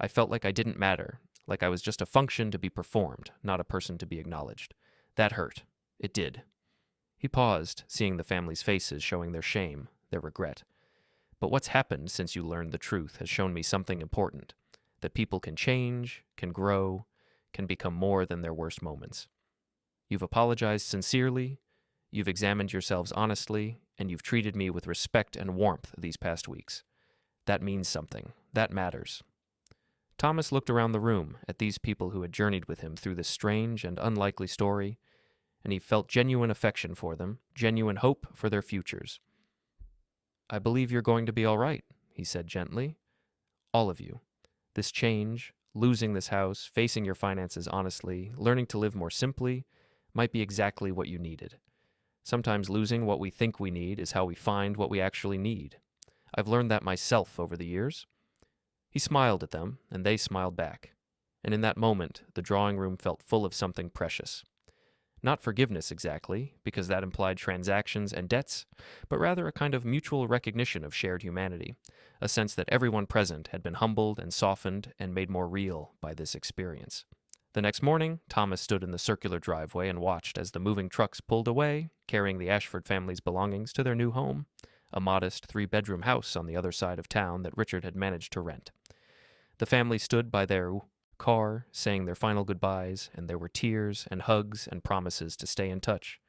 I felt like I didn't matter, like I was just a function to be performed, not a person to be acknowledged. That hurt. It did." He paused, seeing the family's faces showing their shame, their regret. "But what's happened since you learned the truth has shown me something important, that people can change, can grow, can become more than their worst moments. You've apologized sincerely, you've examined yourselves honestly, and you've treated me with respect and warmth these past weeks. That means something. That matters." Thomas looked around the room at these people who had journeyed with him through this strange and unlikely story, and he felt genuine affection for them, genuine hope for their futures. I believe you're going to be all right, he said gently. All of you. This change, losing this house, facing your finances honestly, learning to live more simply, might be exactly what you needed. Sometimes losing what we think we need is how we find what we actually need. I've learned that myself over the years. He smiled at them, and they smiled back. And in that moment, the drawing room felt full of something precious. Not forgiveness exactly, because that implied transactions and debts, but rather a kind of mutual recognition of shared humanity, a sense that everyone present had been humbled and softened and made more real by this experience. The next morning, Thomas stood in the circular driveway and watched as the moving trucks pulled away, carrying the Ashford family's belongings to their new home, a modest 3-bedroom house on the other side of town that Richard had managed to rent. The family stood by their car, saying their final goodbyes, and there were tears and hugs and promises to stay in touch.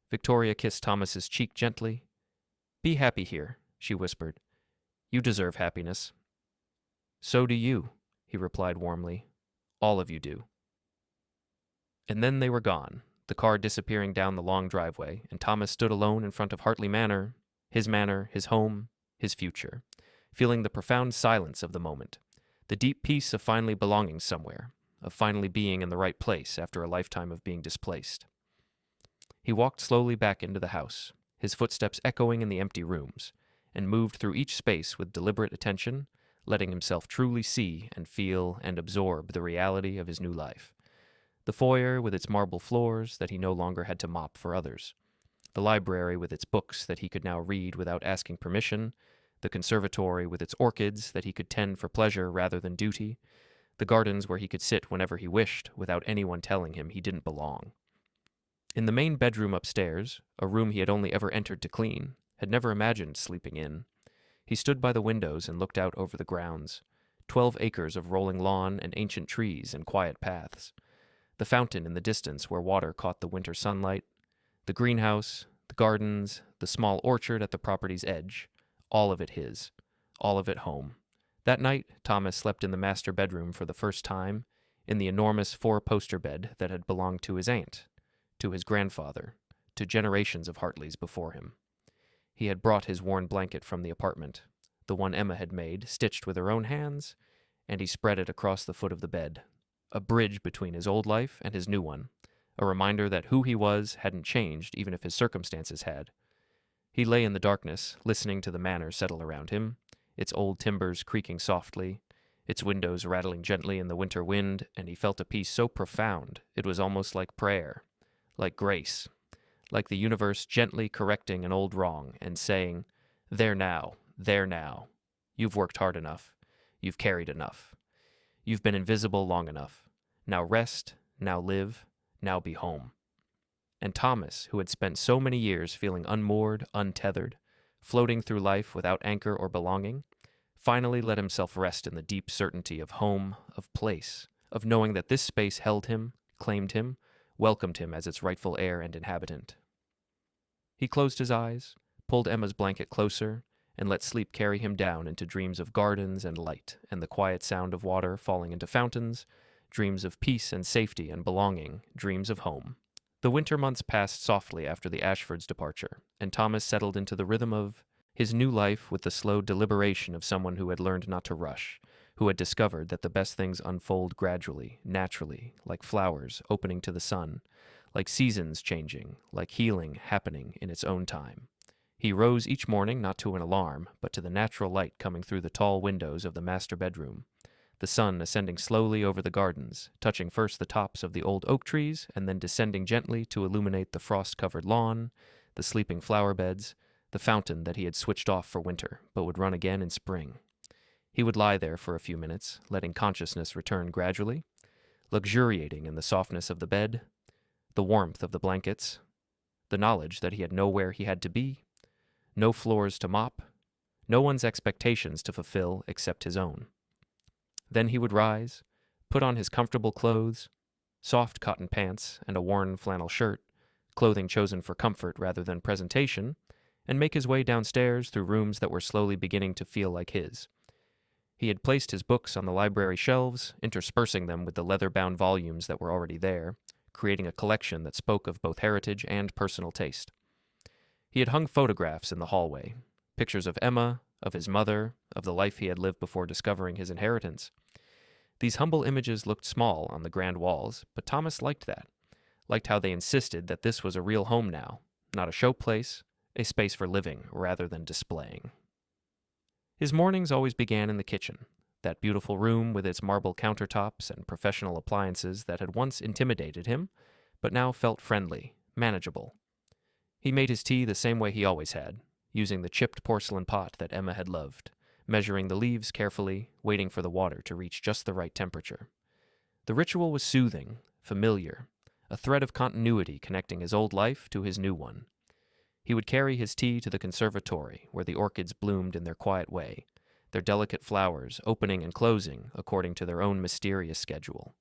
Victoria kissed Thomas's cheek gently. "Be happy here," she whispered. "You deserve happiness." "So do you," he replied warmly. "All of you do." And then they were gone, the car disappearing down the long driveway, and Thomas stood alone in front of Hartley Manor, his home, his future, feeling the profound silence of the moment. The deep peace of finally belonging somewhere, of finally being in the right place after a lifetime of being displaced. He walked slowly back into the house, his footsteps echoing in the empty rooms, and moved through each space with deliberate attention, letting himself truly see and feel and absorb the reality of his new life. The foyer with its marble floors that he no longer had to mop for others. The library with its books that he could now read without asking permission, the conservatory with its orchids that he could tend for pleasure rather than duty, the gardens where he could sit whenever he wished without anyone telling him he didn't belong. In the main bedroom upstairs, a room he had only ever entered to clean, had never imagined sleeping in, he stood by the windows and looked out over the grounds, 12 acres of rolling lawn and ancient trees and quiet paths, the fountain in the distance where water caught the winter sunlight, the greenhouse, the gardens, the small orchard at the property's edge, all of it his, all of it home. That night, Thomas slept in the master bedroom for the first time, in the enormous 4-poster bed that had belonged to his aunt, to his grandfather, to generations of Hartleys before him. He had brought his worn blanket from the apartment, the one Emma had made, stitched with her own hands, and he spread it across the foot of the bed, a bridge between his old life and his new one, a reminder that who he was hadn't changed even if his circumstances had. He lay in the darkness, listening to the manor settle around him, its old timbers creaking softly, its windows rattling gently in the winter wind, and he felt a peace so profound it was almost like prayer, like grace, like the universe gently correcting an old wrong and saying, there now, you've worked hard enough, you've carried enough, you've been invisible long enough, now rest, now live, now be home." And Thomas, who had spent so many years feeling unmoored, untethered, floating through life without anchor or belonging, finally let himself rest in the deep certainty of home, of place, of knowing that this space held him, claimed him, welcomed him as its rightful heir and inhabitant. He closed his eyes, pulled Emma's blanket closer, and let sleep carry him down into dreams of gardens and light and the quiet sound of water falling into fountains, dreams of peace and safety and belonging, dreams of home. The winter months passed softly after the Ashfords' departure, and Thomas settled into the rhythm of his new life with the slow deliberation of someone who had learned not to rush, who had discovered that the best things unfold gradually, naturally, like flowers opening to the sun, like seasons changing, like healing happening in its own time. He rose each morning not to an alarm, but to the natural light coming through the tall windows of the master bedroom, the sun ascending slowly over the gardens, touching first the tops of the old oak trees, and then descending gently to illuminate the frost-covered lawn, the sleeping flower beds, the fountain that he had switched off for winter, but would run again in spring. He would lie there for a few minutes, letting consciousness return gradually, luxuriating in the softness of the bed, the warmth of the blankets, the knowledge that he had nowhere he had to be, no floors to mop, no one's expectations to fulfill except his own. Then he would rise, put on his comfortable clothes, soft cotton pants and a worn flannel shirt, clothing chosen for comfort rather than presentation, and make his way downstairs through rooms that were slowly beginning to feel like his. He had placed his books on the library shelves, interspersing them with the leather-bound volumes that were already there, creating a collection that spoke of both heritage and personal taste. He had hung photographs in the hallway, Pictures of Emma, of his mother, of the life he had lived before discovering his inheritance. These humble images looked small on the grand walls, but Thomas liked that. Liked how they insisted that this was a real home now, not a showplace, a space for living rather than displaying. His mornings always began in the kitchen, that beautiful room with its marble countertops and professional appliances that had once intimidated him, but now felt friendly, manageable. He made his tea the same way he always had, using the chipped porcelain pot that Emma had loved, measuring the leaves carefully, waiting for the water to reach just the right temperature. The ritual was soothing, familiar, a thread of continuity connecting his old life to his new one. He would carry his tea to the conservatory, where the orchids bloomed in their quiet way, their delicate flowers opening and closing according to their own mysterious schedule.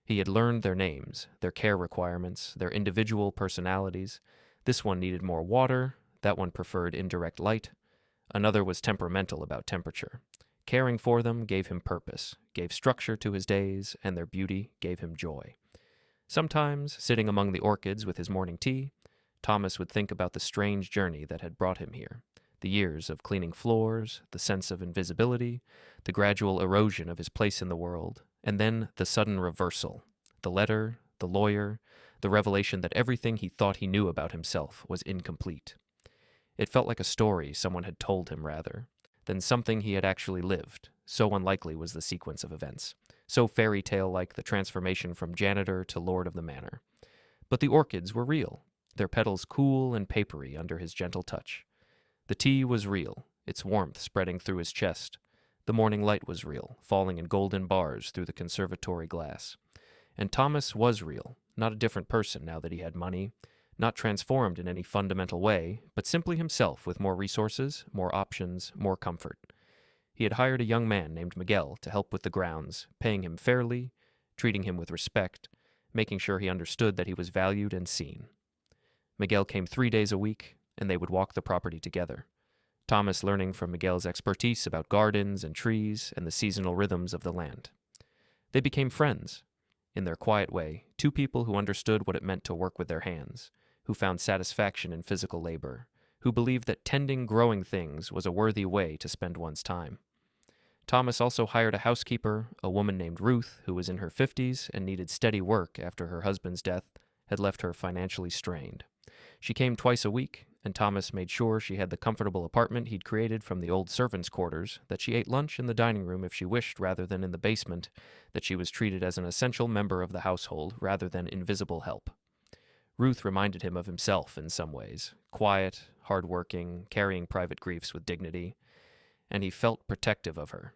He had learned their names, their care requirements, their individual personalities. This one needed more water, that one preferred indirect light. Another was temperamental about temperature. Caring for them gave him purpose, gave structure to his days, and their beauty gave him joy. Sometimes, sitting among the orchids with his morning tea, Thomas would think about the strange journey that had brought him here, the years of cleaning floors, the sense of invisibility, the gradual erosion of his place in the world, and then the sudden reversal, the letter, the lawyer, the revelation that everything he thought he knew about himself was incomplete. It felt like a story someone had told him rather than something he had actually lived, so unlikely was the sequence of events, so fairy tale-like the transformation from janitor to lord of the manor. But the orchids were real, their petals cool and papery under his gentle touch. The tea was real, its warmth spreading through his chest. The morning light was real, falling in golden bars through the conservatory glass. And Thomas was real, not a different person now that he had money, not transformed in any fundamental way, but simply himself with more resources, more options, more comfort. He had hired a young man named Miguel to help with the grounds, paying him fairly, treating him with respect, making sure he understood that he was valued and seen. Miguel came 3 days a week, and they would walk the property together. Thomas learning from Miguel's expertise about gardens and trees and the seasonal rhythms of the land. They became friends. In their quiet way, two people who understood what it meant to work with their hands, who found satisfaction in physical labor, who believed that tending growing things was a worthy way to spend one's time. Thomas also hired a housekeeper, a woman named Ruth, who was in her 50s and needed steady work after her husband's death had left her financially strained. She came twice a week, and Thomas made sure she had the comfortable apartment he'd created from the old servants' quarters, that she ate lunch in the dining room if she wished rather than in the basement, that she was treated as an essential member of the household rather than invisible help. Ruth reminded him of himself in some ways, quiet, hard-working, carrying private griefs with dignity, and he felt protective of her,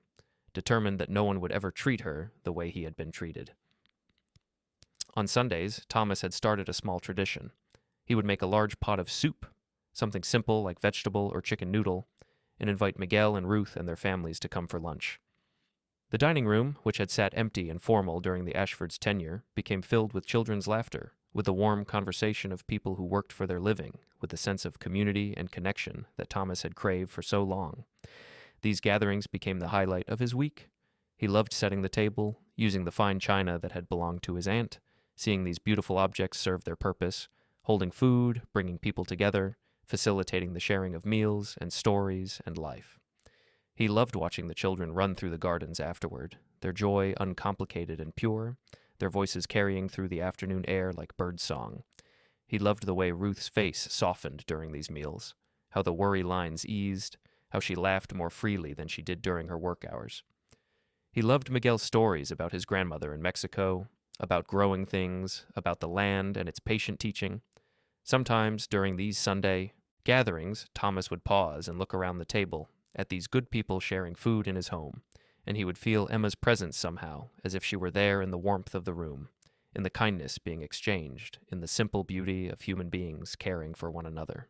determined that no one would ever treat her the way he had been treated. On Sundays, Thomas had started a small tradition. He would make a large pot of soup, something simple like vegetable or chicken noodle, and invite Miguel and Ruth and their families to come for lunch. The dining room, which had sat empty and formal during the Ashfords' tenure, became filled with children's laughter, with the warm conversation of people who worked for their living, with the sense of community and connection that Thomas had craved for so long. These gatherings became the highlight of his week. He loved setting the table, using the fine china that had belonged to his aunt, seeing these beautiful objects serve their purpose, holding food, bringing people together, facilitating the sharing of meals and stories and life. He loved watching the children run through the gardens afterward, their joy uncomplicated and pure, their voices carrying through the afternoon air like bird song. He loved the way Ruth's face softened during these meals, how the worry lines eased, how she laughed more freely than she did during her work hours. He loved Miguel's stories about his grandmother in Mexico, about growing things, about the land and its patient teaching. Sometimes, during these Sunday gatherings, Thomas would pause and look around the table at these good people sharing food in his home, and he would feel Emma's presence somehow, as if she were there in the warmth of the room, in the kindness being exchanged, in the simple beauty of human beings caring for one another.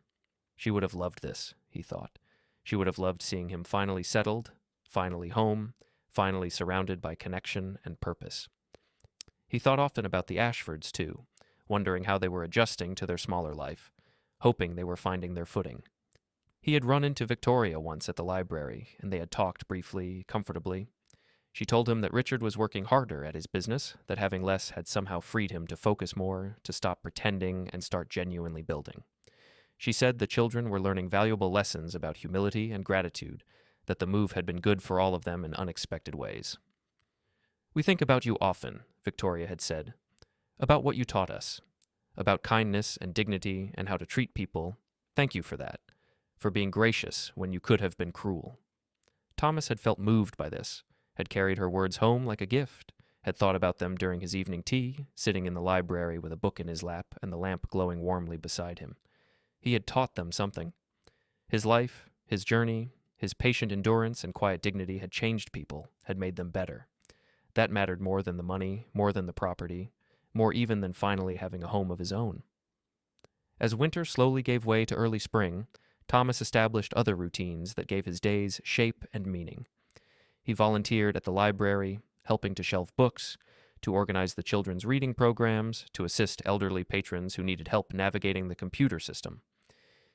She would have loved this, he thought. She would have loved seeing him finally settled, finally home, finally surrounded by connection and purpose. He thought often about the Ashfords, too, wondering how they were adjusting to their smaller life, hoping they were finding their footing. He had run into Victoria once at the library, and they had talked briefly, comfortably. She told him that Richard was working harder at his business, that having less had somehow freed him to focus more, to stop pretending and start genuinely building. She said the children were learning valuable lessons about humility and gratitude, that the move had been good for all of them in unexpected ways. "We think about you often," Victoria had said, "about what you taught us, about kindness and dignity and how to treat people. Thank you for that, for being gracious when you could have been cruel." Thomas had felt moved by this, had carried her words home like a gift, had thought about them during his evening tea, sitting in the library with a book in his lap and the lamp glowing warmly beside him. He had taught them something. His life, his journey, his patient endurance and quiet dignity had changed people, had made them better. That mattered more than the money, more than the property, more even than finally having a home of his own. As winter slowly gave way to early spring, Thomas established other routines that gave his days shape and meaning. He volunteered at the library, helping to shelve books, to organize the children's reading programs, to assist elderly patrons who needed help navigating the computer system.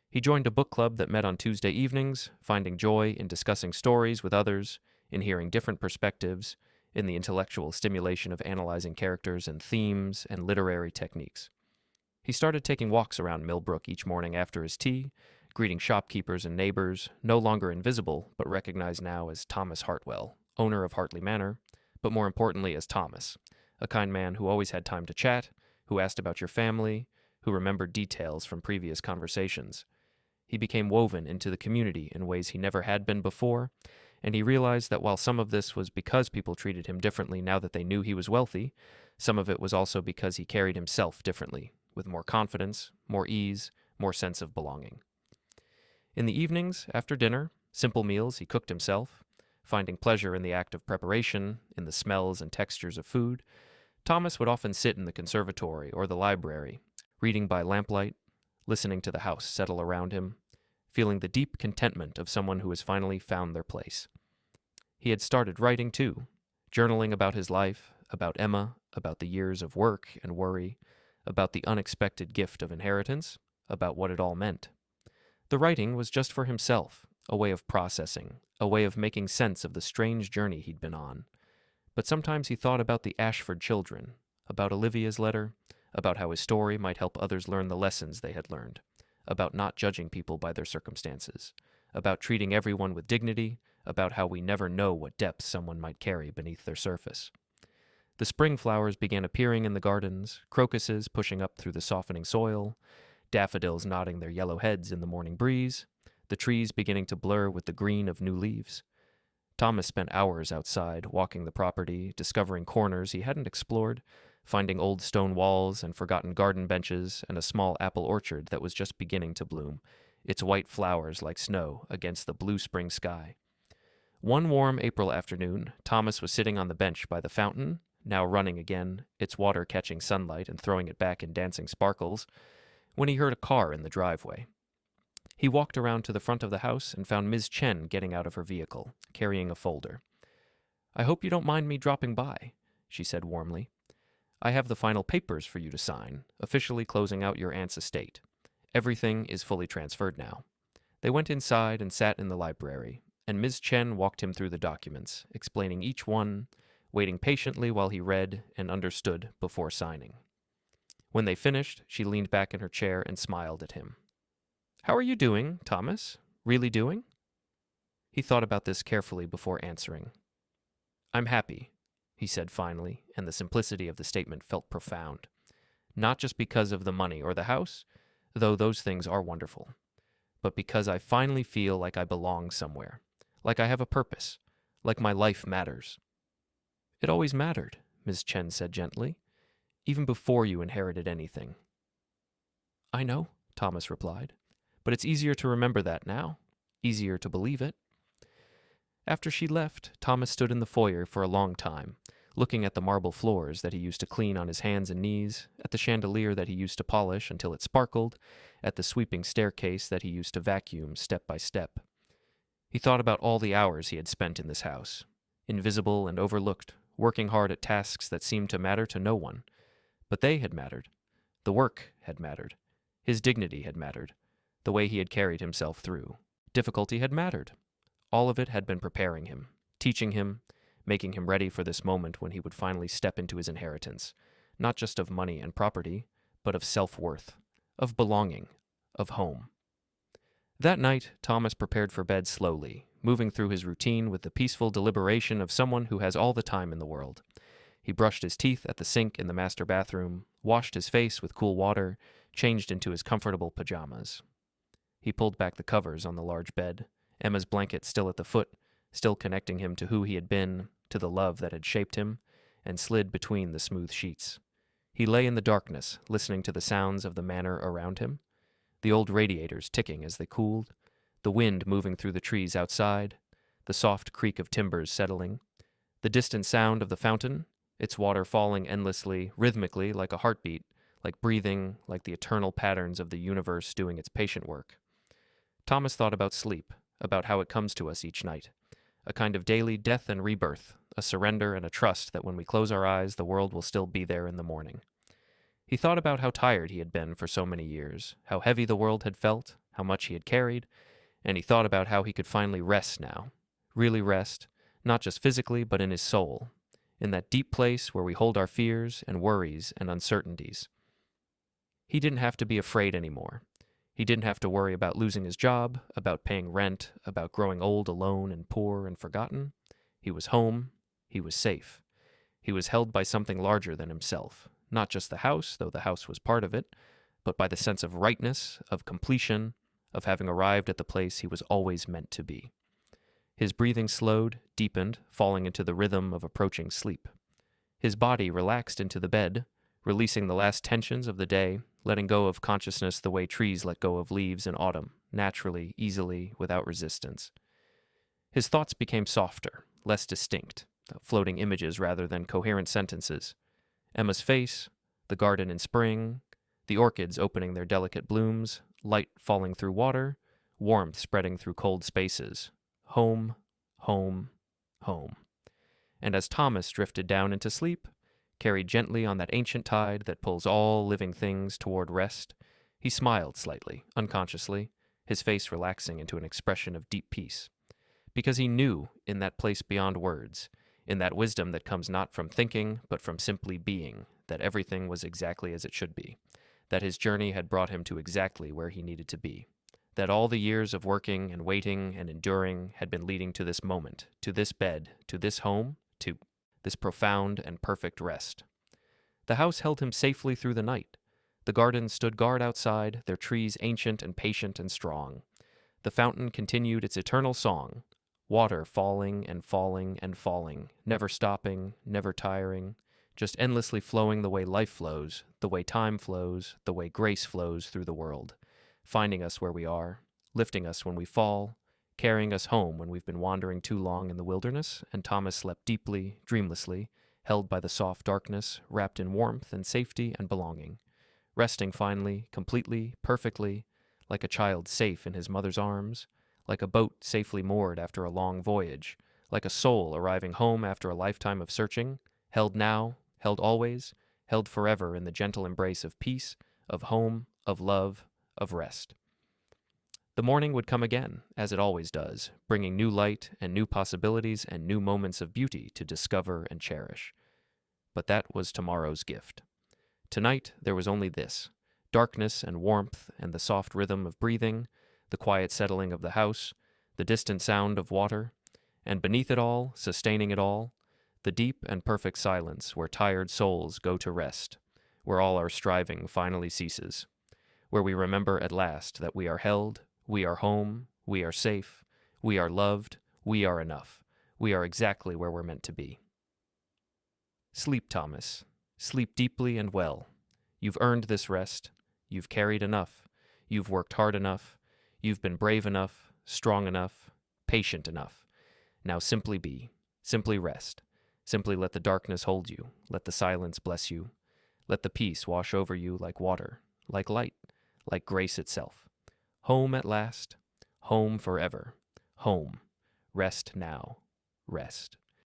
He joined a book club that met on Tuesday evenings, finding joy in discussing stories with others, in hearing different perspectives, in the intellectual stimulation of analyzing characters and themes and literary techniques. He started taking walks around Millbrook each morning after his tea, greeting shopkeepers and neighbors, no longer invisible, but recognized now as Thomas Hartwell, owner of Hartley Manor, but more importantly as Thomas, a kind man who always had time to chat, who asked about your family, who remembered details from previous conversations. He became woven into the community in ways he never had been before, and he realized that while some of this was because people treated him differently now that they knew he was wealthy, some of it was also because he carried himself differently, with more confidence, more ease, more sense of belonging. In the evenings, after dinner, simple meals he cooked himself, finding pleasure in the act of preparation, in the smells and textures of food, Thomas would often sit in the conservatory or the library, reading by lamplight, listening to the house settle around him, feeling the deep contentment of someone who has finally found their place. He had started writing, too, journaling about his life, about Emma, about the years of work and worry, about the unexpected gift of inheritance, about what it all meant. The writing was just for himself, a way of processing, a way of making sense of the strange journey he'd been on. But sometimes he thought about the Ashford children, about Olivia's letter, about how his story might help others learn the lessons they had learned, about not judging people by their circumstances, about treating everyone with dignity, about how we never know what depths someone might carry beneath their surface. The spring flowers began appearing in the gardens, crocuses pushing up through the softening soil, daffodils nodding their yellow heads in the morning breeze, the trees beginning to blur with the green of new leaves. Thomas spent hours outside, walking the property, discovering corners he hadn't explored, finding old stone walls and forgotten garden benches and a small apple orchard that was just beginning to bloom, its white flowers like snow against the blue spring sky. One warm April afternoon, Thomas was sitting on the bench by the fountain, now running again, its water catching sunlight and throwing it back in dancing sparkles, when he heard a car in the driveway. He walked around to the front of the house and found Ms. Chen getting out of her vehicle, carrying a folder. "I hope you don't mind me dropping by," she said warmly. "I have the final papers for you to sign, officially closing out your aunt's estate. Everything is fully transferred now." They went inside and sat in the library, and Ms. Chen walked him through the documents, explaining each one, waiting patiently while he read and understood before signing. When they finished, she leaned back in her chair and smiled at him. "How are you doing, Thomas? Really doing?" He thought about this carefully before answering. "I'm happy," he said finally, and the simplicity of the statement felt profound. Not just because of the money or the house, though those things are wonderful, but because I finally feel like I belong somewhere, like I have a purpose, like my life matters. "It always mattered," Ms. Chen said gently, "even before you inherited anything." "I know," Thomas replied, "but it's easier to remember that now, easier to believe it." After she left, Thomas stood in the foyer for a long time, looking at the marble floors that he used to clean on his hands and knees, at the chandelier that he used to polish until it sparkled, at the sweeping staircase that he used to vacuum step by step. He thought about all the hours he had spent in this house, invisible and overlooked, working hard at tasks that seemed to matter to no one. But they had mattered. The work had mattered. His dignity had mattered. The way he had carried himself through. Difficulty had mattered. All of it had been preparing him, teaching him, making him ready for this moment when he would finally step into his inheritance, not just of money and property, but of self-worth, of belonging, of home. That night, Thomas prepared for bed slowly, moving through his routine with the peaceful deliberation of someone who has all the time in the world. He brushed his teeth at the sink in the master bathroom, washed his face with cool water, changed into his comfortable pajamas. He pulled back the covers on the large bed, Emma's blanket still at the foot, still connecting him to who he had been, to the love that had shaped him, and slid between the smooth sheets. He lay in the darkness, listening to the sounds of the manor around him, the old radiators ticking as they cooled, the wind moving through the trees outside, the soft creak of timbers settling, the distant sound of the fountain, its water falling endlessly, rhythmically like a heartbeat, like breathing, like the eternal patterns of the universe doing its patient work. Thomas thought about sleep, about how it comes to us each night, a kind of daily death and rebirth, a surrender and a trust that when we close our eyes, the world will still be there in the morning. He thought about how tired he had been for so many years, how heavy the world had felt, how much he had carried, and he thought about how he could finally rest now, really rest, not just physically, but in his soul, in that deep place where we hold our fears and worries and uncertainties. He didn't have to be afraid anymore. He didn't have to worry about losing his job, about paying rent, about growing old alone and poor and forgotten. He was home. He was safe. He was held by something larger than himself, not just the house, though the house was part of it, but by the sense of rightness, of completion, of having arrived at the place he was always meant to be. His breathing slowed, deepened, falling into the rhythm of approaching sleep. His body relaxed into the bed, releasing the last tensions of the day, letting go of consciousness the way trees let go of leaves in autumn, naturally, easily, without resistance. His thoughts became softer, less distinct, floating images rather than coherent sentences. Emma's face, the garden in spring, the orchids opening their delicate blooms, light falling through water, warmth spreading through cold spaces. Home, home, home. And as Thomas drifted down into sleep, carried gently on that ancient tide that pulls all living things toward rest, he smiled slightly, unconsciously, his face relaxing into an expression of deep peace. Because he knew, in that place beyond words, in that wisdom that comes not from thinking, but from simply being, that everything was exactly as it should be, that his journey had brought him to exactly where he needed to be, that all the years of working and waiting and enduring had been leading to this moment, to this bed, to this home, to this profound and perfect rest. The house held him safely through the night. The gardens stood guard outside, their trees ancient and patient and strong. The fountain continued its eternal song, water falling and falling and falling, never stopping, never tiring, just endlessly flowing the way life flows, the way time flows, the way grace flows through the world, finding us where we are, lifting us when we fall, carrying us home when we've been wandering too long in the wilderness, and Thomas slept deeply, dreamlessly, held by the soft darkness, wrapped in warmth and safety and belonging, resting finally, completely, perfectly, like a child safe in his mother's arms, like a boat safely moored after a long voyage, like a soul arriving home after a lifetime of searching, held now, held always, held forever in the gentle embrace of peace, of home, of love, of rest. The morning would come again, as it always does, bringing new light and new possibilities and new moments of beauty to discover and cherish. But that was tomorrow's gift. Tonight there was only this, darkness and warmth and the soft rhythm of breathing, the quiet settling of the house, the distant sound of water, and beneath it all, sustaining it all, the deep and perfect silence where tired souls go to rest, where all our striving finally ceases, where we remember at last that we are held, we are home, we are safe, we are loved, we are enough, we are exactly where we're meant to be. Sleep, Thomas. Sleep deeply and well. You've earned this rest. You've carried enough. You've worked hard enough. You've been brave enough, strong enough, patient enough. Now simply be. Simply rest. Simply let the darkness hold you. Let the silence bless you. Let the peace wash over you like water, like light, like grace itself. Home at last. Home forever. Home. Rest now. Rest.